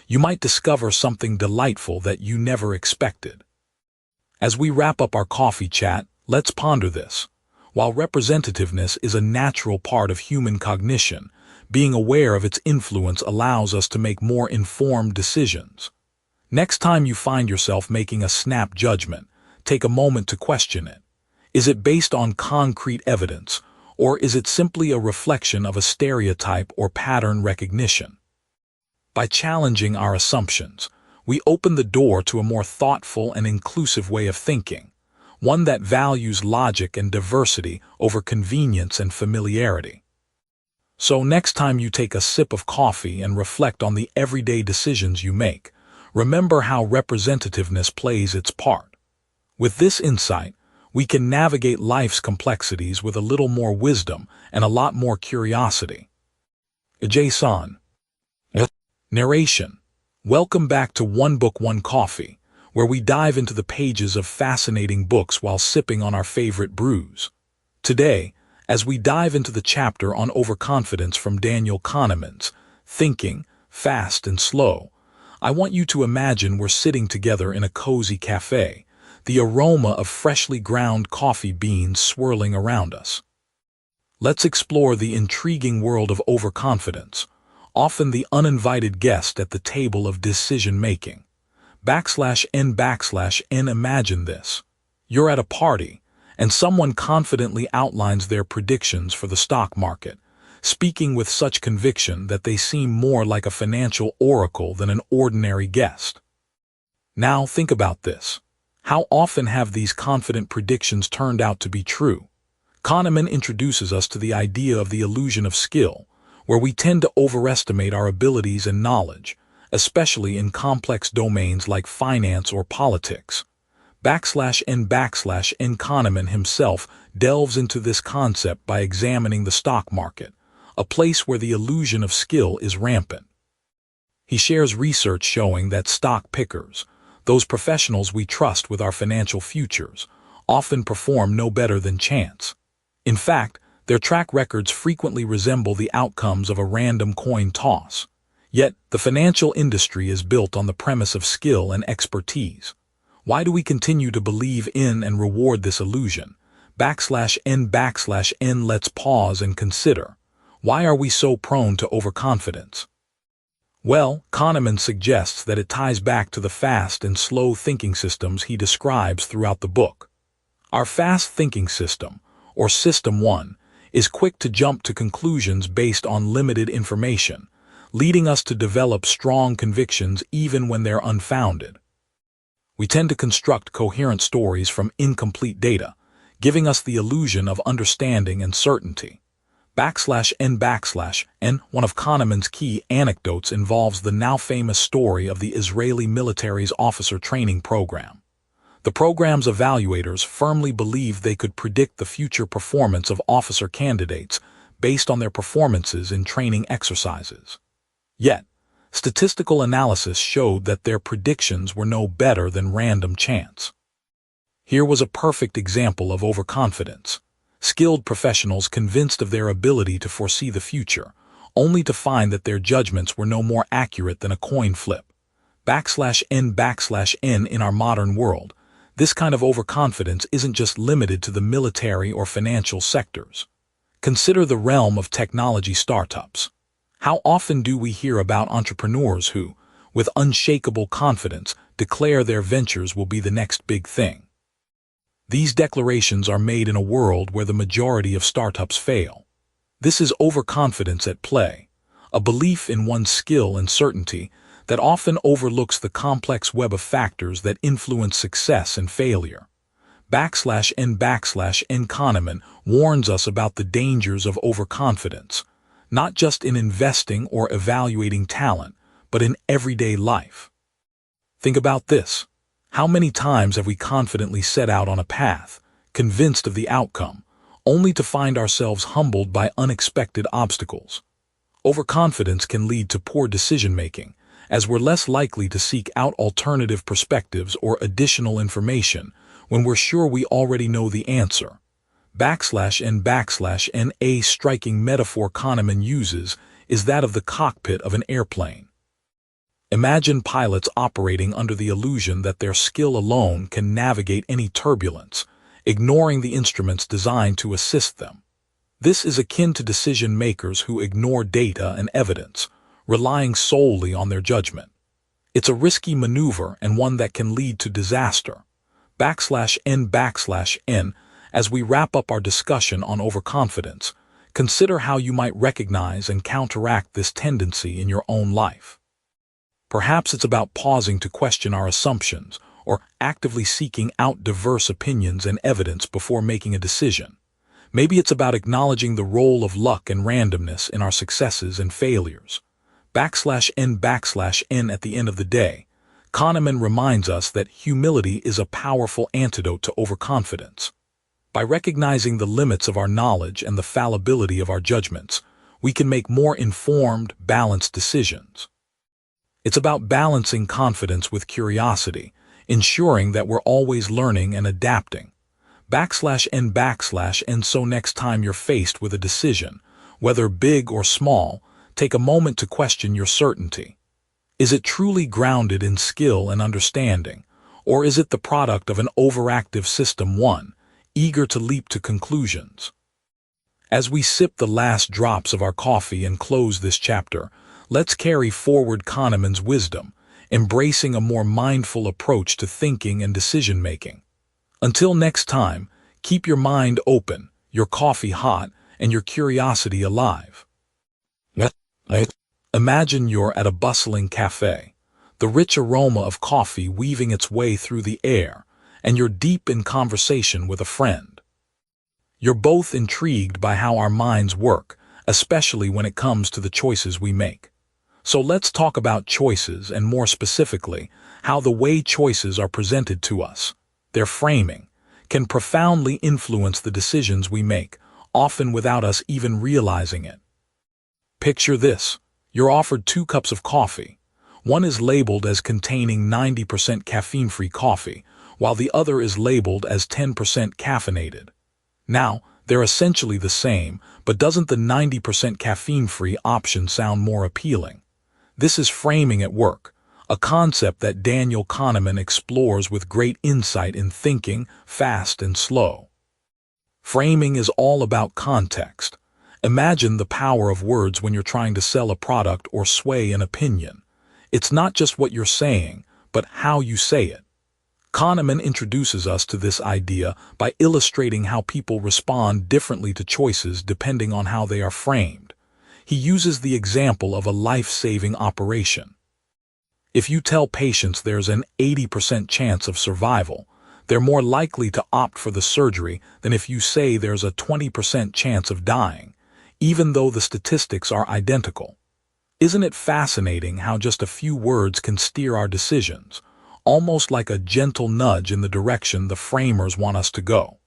You might discover something delightful that you never expected. As we wrap up our coffee chat, let's ponder this. While representativeness is a natural part of human cognition, being aware of its influence allows us to make more informed decisions. Next time you find yourself making a snap judgment, take a moment to question it. Is it based on concrete evidence, or is it simply a reflection of a stereotype or pattern recognition? By challenging our assumptions, we open the door to a more thoughtful and inclusive way of thinking, one that values logic and diversity over convenience and familiarity. So next time you take a sip of coffee and reflect on the everyday decisions you make, remember how representativeness plays its part. With this insight, we can navigate life's complexities with a little more wisdom and a lot more curiosity. Jason. Narration. Welcome back to One Book, One Coffee, where we dive into the pages of fascinating books while sipping on our favorite brews. Today, as we dive into the chapter on overconfidence from Daniel Kahneman's Thinking, Fast and Slow, I want you to imagine we're sitting together in a cozy cafe, the aroma of freshly ground coffee beans swirling around us. Let's explore the intriguing world of overconfidence, often the uninvited guest at the table of decision-making. /n/n Imagine this. You're at a party, and someone confidently outlines their predictions for the stock market, speaking with such conviction that they seem more like a financial oracle than an ordinary guest. Now think about this. How often have these confident predictions turned out to be true? Kahneman introduces us to the idea of the illusion of skill, where we tend to overestimate our abilities and knowledge, especially in complex domains like finance or politics. /n/n Kahneman himself delves into this concept by examining the stock market, a place where the illusion of skill is rampant. He shares research showing that stock pickers, those professionals we trust with our financial futures, often perform no better than chance. In fact, their track records frequently resemble the outcomes of a random coin toss. Yet, the financial industry is built on the premise of skill and expertise. Why do we continue to believe in and reward this illusion? /n/n Let's pause and consider. Why are we so prone to overconfidence? Well, Kahneman suggests that it ties back to the fast and slow thinking systems he describes throughout the book. Our fast thinking system, or System 1, is quick to jump to conclusions based on limited information, leading us to develop strong convictions even when they're unfounded. We tend to construct coherent stories from incomplete data, giving us the illusion of understanding and certainty. /n/n One of Kahneman's key anecdotes involves the now famous story of the Israeli military's officer training program. The program's evaluators firmly believed they could predict the future performance of officer candidates based on their performances in training exercises. Yet, statistical analysis showed that their predictions were no better than random chance. Here was a perfect example of overconfidence. Skilled professionals convinced of their ability to foresee the future, only to find that their judgments were no more accurate than a coin flip. /n/n In our modern world, This kind of overconfidence isn't just limited to the military or financial sectors. Consider the realm of technology startups. How often do we hear about entrepreneurs who, with unshakable confidence, declare their ventures will be the next big thing? These declarations are made in a world where the majority of startups fail. This is overconfidence at play, a belief in one's skill and certainty that often overlooks the complex web of factors that influence success and failure. N Kahneman warns us about the dangers of overconfidence, not just in investing or evaluating talent, but in everyday life. Think about this. How many times have we confidently set out on a path, convinced of the outcome, only to find ourselves humbled by unexpected obstacles? Overconfidence can lead to poor decision-making, as we're less likely to seek out alternative perspectives or additional information when we're sure we already know the answer. A striking metaphor Kahneman uses is that of the cockpit of an airplane. Imagine pilots operating under the illusion that their skill alone can navigate any turbulence, ignoring the instruments designed to assist them. This is akin to decision-makers who ignore data and evidence, relying solely on their judgment. It's a risky maneuver and one that can lead to disaster. N. As we wrap up our discussion on overconfidence, consider how you might recognize and counteract this tendency in your own life. Perhaps it's about pausing to question our assumptions or actively seeking out diverse opinions and evidence before making a decision. Maybe it's about acknowledging the role of luck and randomness in our successes and failures. N. At the end of the day, Kahneman reminds us that humility is a powerful antidote to overconfidence. By recognizing the limits of our knowledge and the fallibility of our judgments, we can make more informed, balanced decisions. It's about balancing confidence with curiosity, ensuring that we're always learning and adapting. N. So next time you're faced with a decision, whether big or small, take a moment to question your certainty. Is it truly grounded in skill and understanding, or is it the product of an overactive system, one eager to leap to conclusions? As we sip the last drops of our coffee and close this chapter, let's carry forward Kahneman's wisdom, embracing a more mindful approach to thinking and decision-making. Until next time, keep your mind open, your coffee hot, and your curiosity alive. Imagine you're at a bustling cafe, the rich aroma of coffee weaving its way through the air, and you're deep in conversation with a friend. You're both intrigued by how our minds work, especially when it comes to the choices we make. So let's talk about choices, and more specifically, how the way choices are presented to us, their framing, can profoundly influence the decisions we make, often without us even realizing it. Picture this. You're offered 2 cups of coffee. One is labeled as containing 90% caffeine-free coffee, while the other is labeled as 10% caffeinated. Now, they're essentially the same, but doesn't the 90% caffeine-free option sound more appealing? This is framing at work, a concept that Daniel Kahneman explores with great insight in Thinking, Fast and Slow. Framing is all about context. Imagine the power of words when you're trying to sell a product or sway an opinion. It's not just what you're saying, but how you say it. Kahneman introduces us to this idea by illustrating how people respond differently to choices depending on how they are framed. He uses the example of a life-saving operation. If you tell patients there's an 80% chance of survival, they're more likely to opt for the surgery than if you say there's a 20% chance of dying, even though the statistics are identical. Isn't it fascinating how just a few words can steer our decisions, almost like a gentle nudge in the direction the framers want us to go?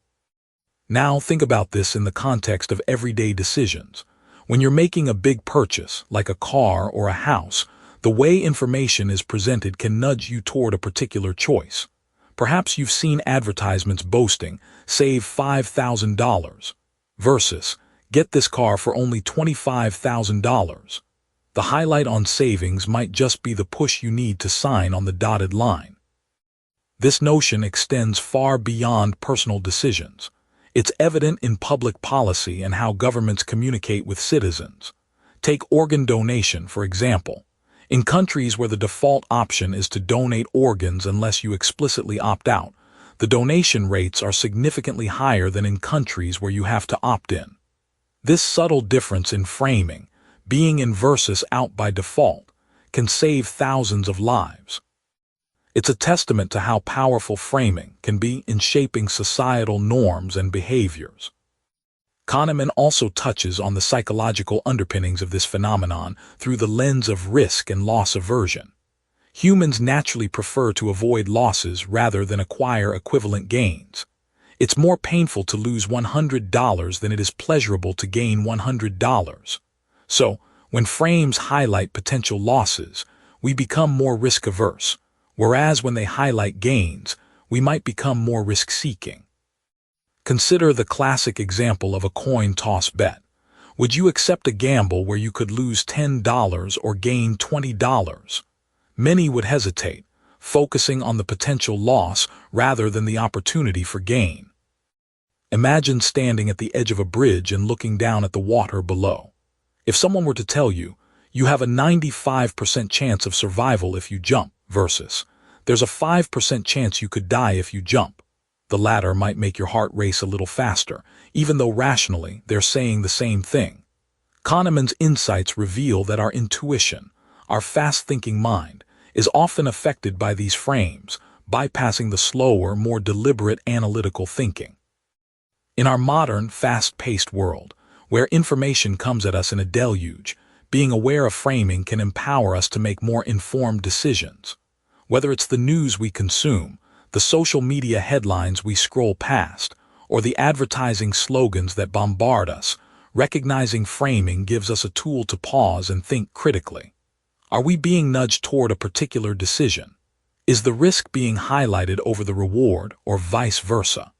Now think about this in the context of everyday decisions. When you're making a big purchase, like a car or a house, the way information is presented can nudge you toward a particular choice. Perhaps you've seen advertisements boasting, "Save $5,000," versus, "Get this car for only $25,000. The highlight on savings might just be the push you need to sign on the dotted line. This notion extends far beyond personal decisions. It's evident in public policy and how governments communicate with citizens. Take organ donation, for example. In countries where the default option is to donate organs unless you explicitly opt out, the donation rates are significantly higher than in countries where you have to opt in. This subtle difference in framing, being in versus out by default, can save thousands of lives. It's a testament to how powerful framing can be in shaping societal norms and behaviors. Kahneman also touches on the psychological underpinnings of this phenomenon through the lens of risk and loss aversion. Humans naturally prefer to avoid losses rather than acquire equivalent gains. It's more painful to lose $100 than it is pleasurable to gain $100. So, when frames highlight potential losses, we become more risk-averse, whereas when they highlight gains, we might become more risk-seeking. Consider the classic example of a coin toss bet. Would you accept a gamble where you could lose $10 or gain $20? Many would hesitate, focusing on the potential loss rather than the opportunity for gain. Imagine standing at the edge of a bridge and looking down at the water below. If someone were to tell you, you have a 95% chance of survival if you jump, versus, there's a 5% chance you could die if you jump, the latter might make your heart race a little faster, even though rationally they're saying the same thing. Kahneman's insights reveal that our intuition, our fast-thinking mind, is often affected by these frames, bypassing the slower, more deliberate analytical thinking. In our modern, fast-paced world, where information comes at us in a deluge, being aware of framing can empower us to make more informed decisions. Whether it's the news we consume, the social media headlines we scroll past, or the advertising slogans that bombard us, recognizing framing gives us a tool to pause and think critically. Are we being nudged toward a particular decision? Is the risk being highlighted over the reward, or vice versa?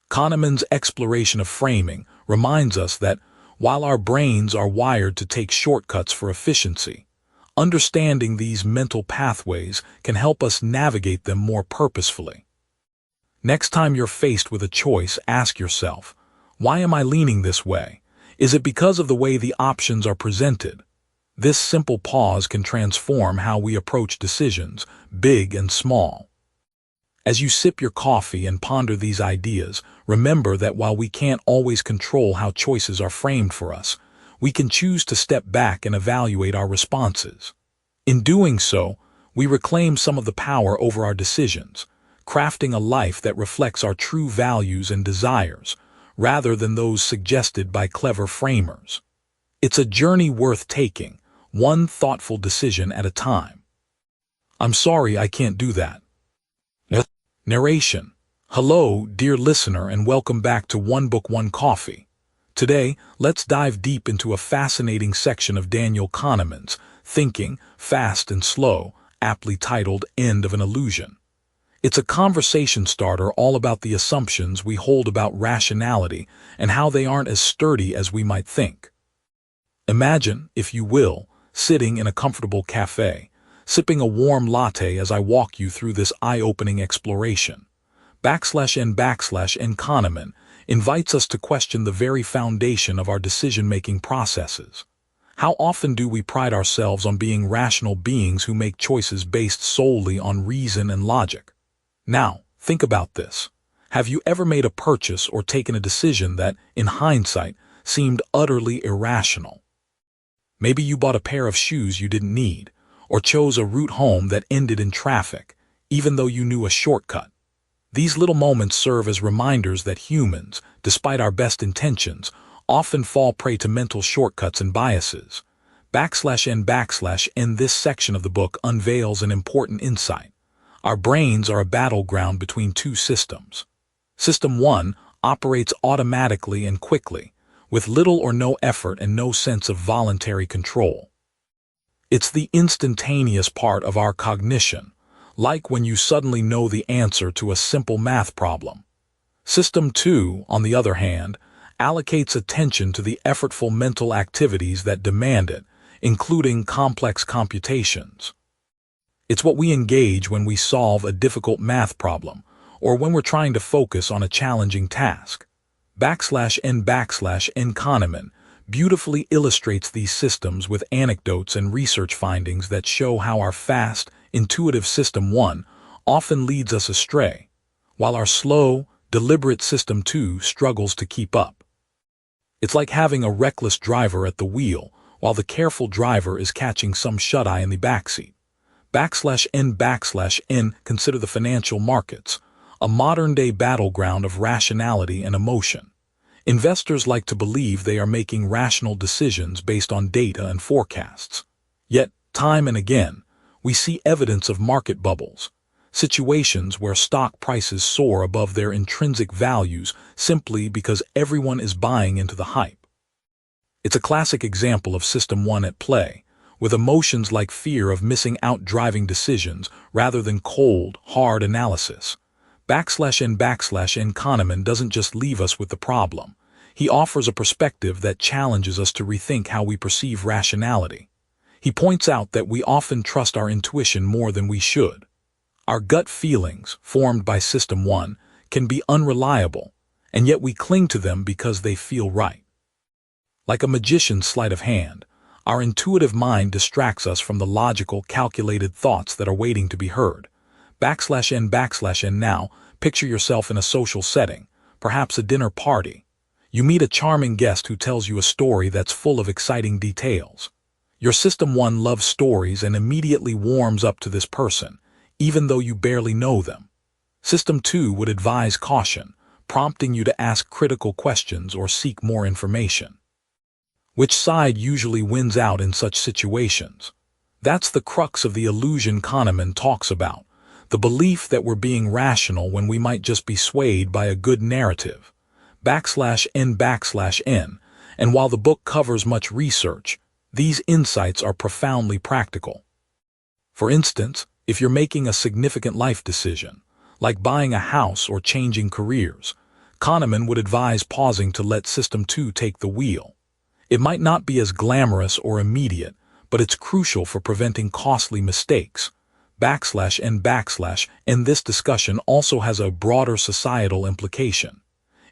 Kahneman's exploration of framing reminds us that, while our brains are wired to take shortcuts for efficiency, understanding these mental pathways can help us navigate them more purposefully. Next time you're faced with a choice, ask yourself, why am I leaning this way? Is it because of the way the options are presented? This simple pause can transform how we approach decisions, big and small. As you sip your coffee and ponder these ideas, remember that while we can't always control how choices are framed for us, we can choose to step back and evaluate our responses. In doing so, we reclaim some of the power over our decisions, crafting a life that reflects our true values and desires, rather than those suggested by clever framers. It's a journey worth taking, one thoughtful decision at a time. I'm sorry I can't do that. Narration. Hello, dear listener, and welcome back to One Book, One Coffee. Today, let's dive deep into a fascinating section of Daniel Kahneman's Thinking, Fast and Slow, aptly titled End of an Illusion. It's a conversation starter all about the assumptions we hold about rationality and how they aren't as sturdy as we might think. Imagine, if you will, sitting in a comfortable cafe, sipping a warm latte as I walk you through this eye-opening exploration. /n/ Kahneman invites us to question the very foundation of our decision-making processes. How often do we pride ourselves on being rational beings who make choices based solely on reason and logic? Now, think about this. Have you ever made a purchase or taken a decision that, in hindsight, seemed utterly irrational? Maybe you bought a pair of shoes you didn't need, or chose a route home that ended in traffic, even though you knew a shortcut. These little moments serve as reminders that humans, despite our best intentions, often fall prey to mental shortcuts and biases. /n/ This section of the book unveils an important insight. Our brains are a battleground between two systems. System 1 operates automatically and quickly, with little or no effort and no sense of voluntary control. It's the instantaneous part of our cognition, like when you suddenly know the answer to a simple math problem. System 2, on the other hand, allocates attention to the effortful mental activities that demand it, including complex computations. It's what we engage when we solve a difficult math problem, or when we're trying to focus on a challenging task. /N Kahneman beautifully illustrates these systems with anecdotes and research findings that show how our fast, intuitive System 1 often leads us astray, while our slow, deliberate System 2 struggles to keep up. It's like having a reckless driver at the wheel, while the careful driver is catching some shut-eye in the backseat. /N Consider the financial markets, a modern-day battleground of rationality and emotion. Investors like to believe they are making rational decisions based on data and forecasts. Yet, time and again, we see evidence of market bubbles, situations where stock prices soar above their intrinsic values simply because everyone is buying into the hype. It's a classic example of System 1 at play, with emotions like fear of missing out driving decisions rather than cold, hard analysis. /N Kahneman doesn't just leave us with the problem. He offers a perspective that challenges us to rethink how we perceive rationality. He points out that we often trust our intuition more than we should. Our gut feelings, formed by System 1, can be unreliable, and yet we cling to them because they feel right. Like a magician's sleight of hand, our intuitive mind distracts us from the logical, calculated thoughts that are waiting to be heard. /N Now, picture yourself in a social setting, perhaps a dinner party. You meet a charming guest who tells you a story that's full of exciting details. Your System 1 loves stories and immediately warms up to this person, even though you barely know them. System 2 would advise caution, prompting you to ask critical questions or seek more information. Which side usually wins out in such situations? That's the crux of the illusion Kahneman talks about, the belief that we're being rational when we might just be swayed by a good narrative. /N And while the book covers much research, these insights are profoundly practical. For instance, if you're making a significant life decision, like buying a house or changing careers, Kahneman would advise pausing to let System 2 take the wheel. It might not be as glamorous or immediate, but it's crucial for preventing costly mistakes. And this discussion also has a broader societal implication.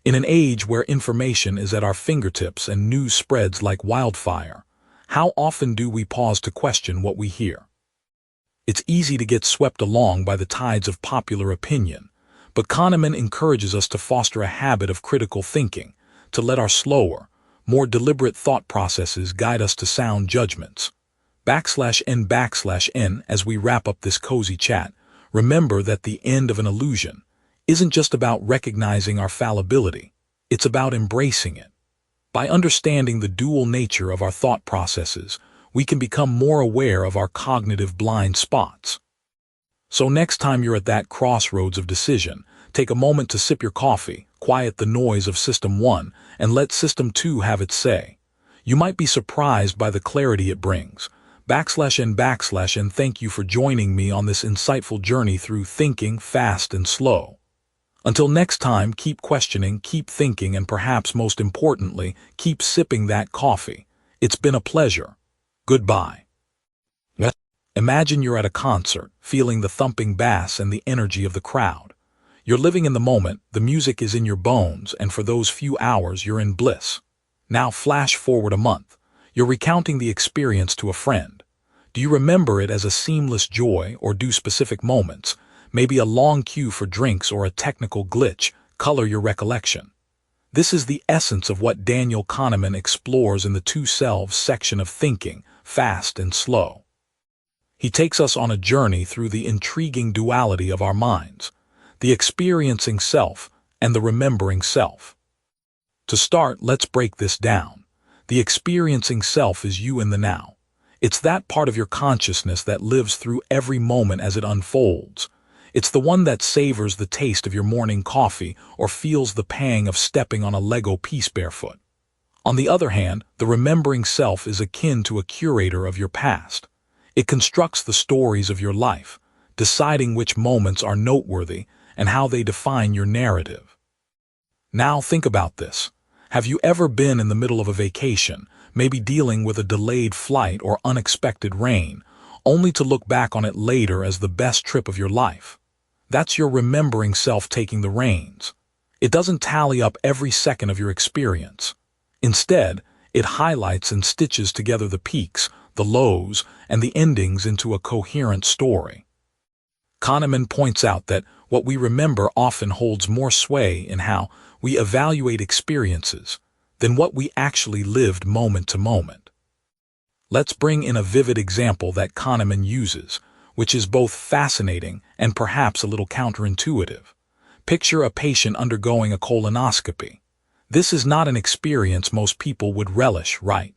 In an age where information is at our fingertips and news spreads like wildfire, how often do we pause to question what we hear? It's easy to get swept along by the tides of popular opinion, but Kahneman encourages us to foster a habit of critical thinking, to let our slower, more deliberate thought processes guide us to sound judgments. /N As we wrap up this cozy chat, remember that the end of an illusion isn't just about recognizing our fallibility, it's about embracing it. By understanding the dual nature of our thought processes, we can become more aware of our cognitive blind spots. So next time you're at that crossroads of decision, take a moment to sip your coffee, quiet the noise of System 1, and let System 2 have its say. You might be surprised by the clarity it brings. /N Thank you for joining me on this insightful journey through thinking fast and slow. Until next time, keep questioning, keep thinking, and perhaps most importantly, keep sipping that coffee. It's been a pleasure. Goodbye. Imagine you're at a concert, feeling the thumping bass and the energy of the crowd. You're living in the moment, the music is in your bones, and for those few hours you're in bliss. Now flash forward a month. You're recounting the experience to a friend. Do you remember it as a seamless joy, or do specific moments, maybe a long queue for drinks or a technical glitch, color your recollection? This is the essence of what Daniel Kahneman explores in the Two Selves section of Thinking, Fast and Slow. He takes us on a journey through the intriguing duality of our minds, the experiencing self and the remembering self. To start, let's break this down. The experiencing self is you in the now. It's that part of your consciousness that lives through every moment as it unfolds. It's the one that savors the taste of your morning coffee or feels the pang of stepping on a Lego piece barefoot. On the other hand, the remembering self is akin to a curator of your past. It constructs the stories of your life, deciding which moments are noteworthy and how they define your narrative. Now think about this. Have you ever been in the middle of a vacation, maybe dealing with a delayed flight or unexpected rain, only to look back on it later as the best trip of your life. That's your remembering self taking the reins. It doesn't tally up every second of your experience. Instead, it highlights and stitches together the peaks, the lows, and the endings into a coherent story. Kahneman points out that what we remember often holds more sway in how we evaluate experiences than what we actually lived moment to moment. Let's bring in a vivid example that Kahneman uses, which is both fascinating and perhaps a little counterintuitive. Picture a patient undergoing a colonoscopy. This is not an experience most people would relish, right?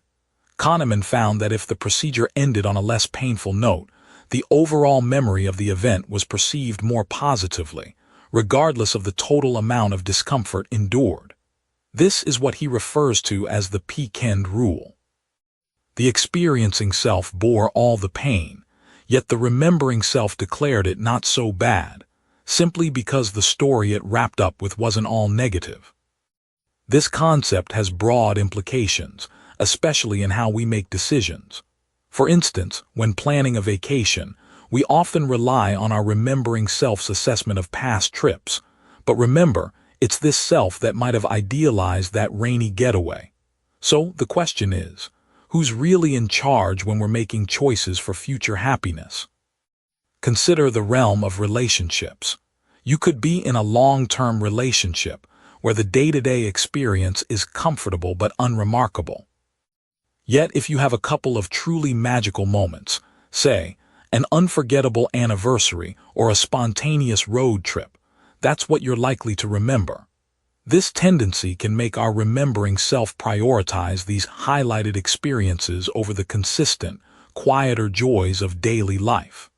Kahneman found that if the procedure ended on a less painful note, the overall memory of the event was perceived more positively, regardless of the total amount of discomfort endured. This is what he refers to as the peak-end rule. The experiencing self bore all the pain, yet the remembering self declared it not so bad, simply because the story it wrapped up with wasn't all negative. This concept has broad implications, especially in how we make decisions. For instance, when planning a vacation, we often rely on our remembering self's assessment of past trips, but remember, it's this self that might have idealized that rainy getaway. So the question is, who's really in charge when we're making choices for future happiness? Consider the realm of relationships. You could be in a long-term relationship where the day-to-day experience is comfortable but unremarkable. Yet if you have a couple of truly magical moments, say, an unforgettable anniversary or a spontaneous road trip, that's what you're likely to remember. This tendency can make our remembering self prioritize these highlighted experiences over the consistent, quieter joys of daily life.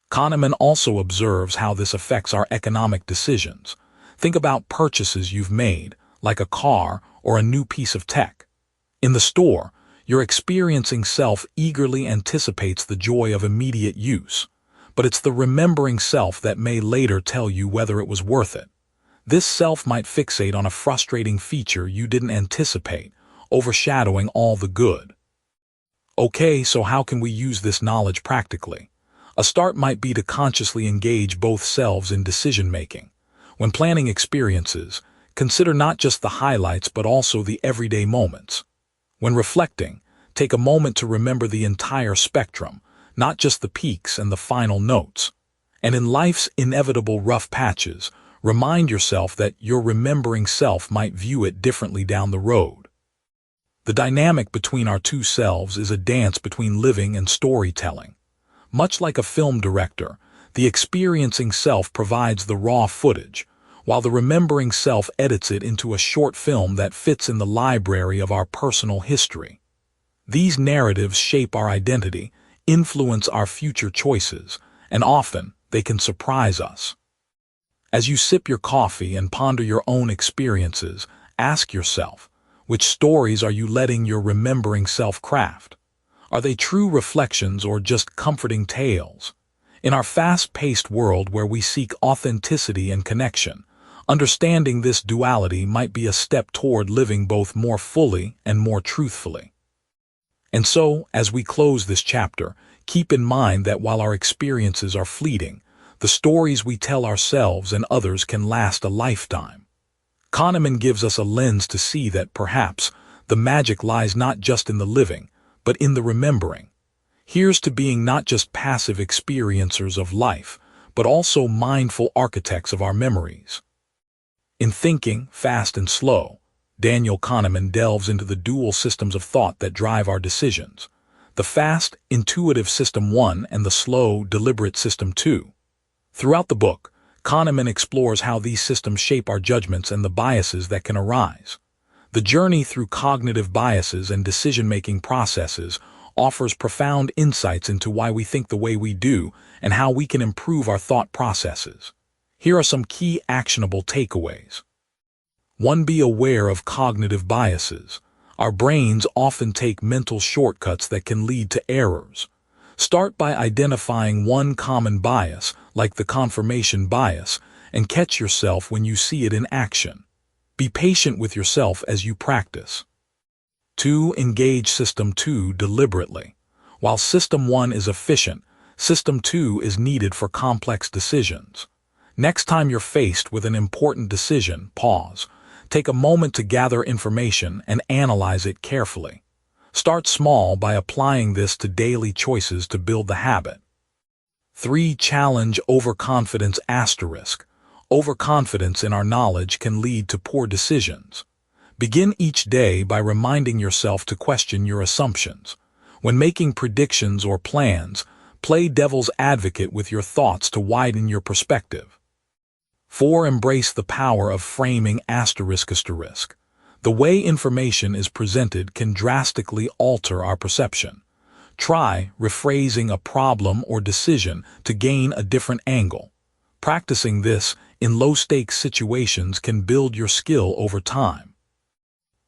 Kahneman also observes how this affects our economic decisions. Think about purchases you've made, like a car or a new piece of tech. In the store, your experiencing self eagerly anticipates the joy of immediate use, but it's the remembering self that may later tell you whether it was worth it. This self might fixate on a frustrating feature you didn't anticipate, overshadowing all the good. Okay, so how can we use this knowledge practically? A start might be to consciously engage both selves in decision-making. When planning experiences, consider not just the highlights but also the everyday moments. When reflecting, take a moment to remember the entire spectrum, not just the peaks and the final notes. And in life's inevitable rough patches, remind yourself that your remembering self might view it differently down the road. The dynamic between our two selves is a dance between living and storytelling. Much like a film director, the experiencing self provides the raw footage, while the remembering self edits it into a short film that fits in the library of our personal history. These narratives shape our identity, influence our future choices, and often they can surprise us. As you sip your coffee and ponder your own experiences, ask yourself, which stories are you letting your remembering self craft? Are they true reflections or just comforting tales? In our fast-paced world where we seek authenticity and connection, understanding this duality might be a step toward living both more fully and more truthfully. And so, as we close this chapter, keep in mind that while our experiences are fleeting, the stories we tell ourselves and others can last a lifetime. Kahneman gives us a lens to see that perhaps the magic lies not just in the living, but in the remembering. Here's to being not just passive experiencers of life, but also mindful architects of our memories. In Thinking, Fast and Slow, Daniel Kahneman delves into the dual systems of thought that drive our decisions, the fast, intuitive System 1 and the slow, deliberate System 2. Throughout the book, Kahneman explores how these systems shape our judgments and the biases that can arise. The journey through cognitive biases and decision-making processes offers profound insights into why we think the way we do and how we can improve our thought processes. Here are some key actionable takeaways. 1. Be aware of cognitive biases. Our brains often take mental shortcuts that can lead to errors. Start by identifying one common bias, like the confirmation bias, and catch yourself when you see it in action. Be patient with yourself as you practice. 2. Engage System 2 deliberately. While System 1 is efficient, System 2 is needed for complex decisions. Next time you're faced with an important decision, pause. Take a moment to gather information and analyze it carefully. Start small by applying this to daily choices to build the habit. 3. Challenge overconfidence asterisk. Overconfidence in our knowledge can lead to poor decisions. Begin each day by reminding yourself to question your assumptions. When making predictions or plans, play devil's advocate with your thoughts to widen your perspective. 4. Embrace the power of framing asterisk. The way information is presented can drastically alter our perception. Try rephrasing a problem or decision to gain a different angle. Practicing this in low-stakes situations can build your skill over time.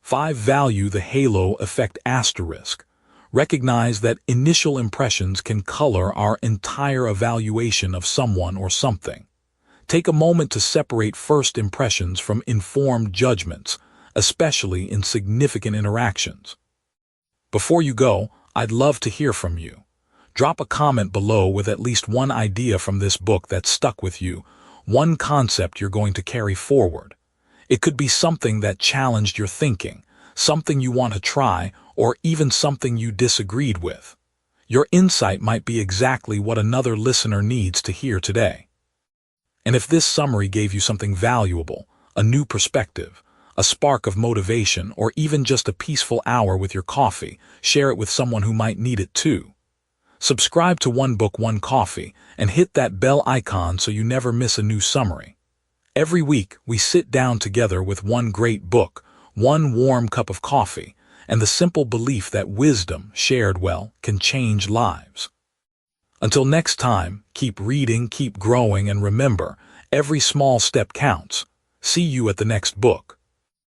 5. Value the halo effect asterisk. Recognize that initial impressions can color our entire evaluation of someone or something. Take a moment to separate first impressions from informed judgments, especially in significant interactions. Before you go, I'd love to hear from you. Drop a comment below with at least one idea from this book that stuck with you, one concept you're going to carry forward. It could be something that challenged your thinking, something you want to try, or even something you disagreed with. Your insight might be exactly what another listener needs to hear today. And if this summary gave you something valuable, a new perspective, a spark of motivation, or even just a peaceful hour with your coffee, share it with someone who might need it too. Subscribe to One Book, One Coffee, and hit that bell icon so you never miss a new summary. Every week, we sit down together with one great book, one warm cup of coffee, and the simple belief that wisdom, shared well, can change lives. Until next time, keep reading, keep growing, and remember, every small step counts. See you at the next book.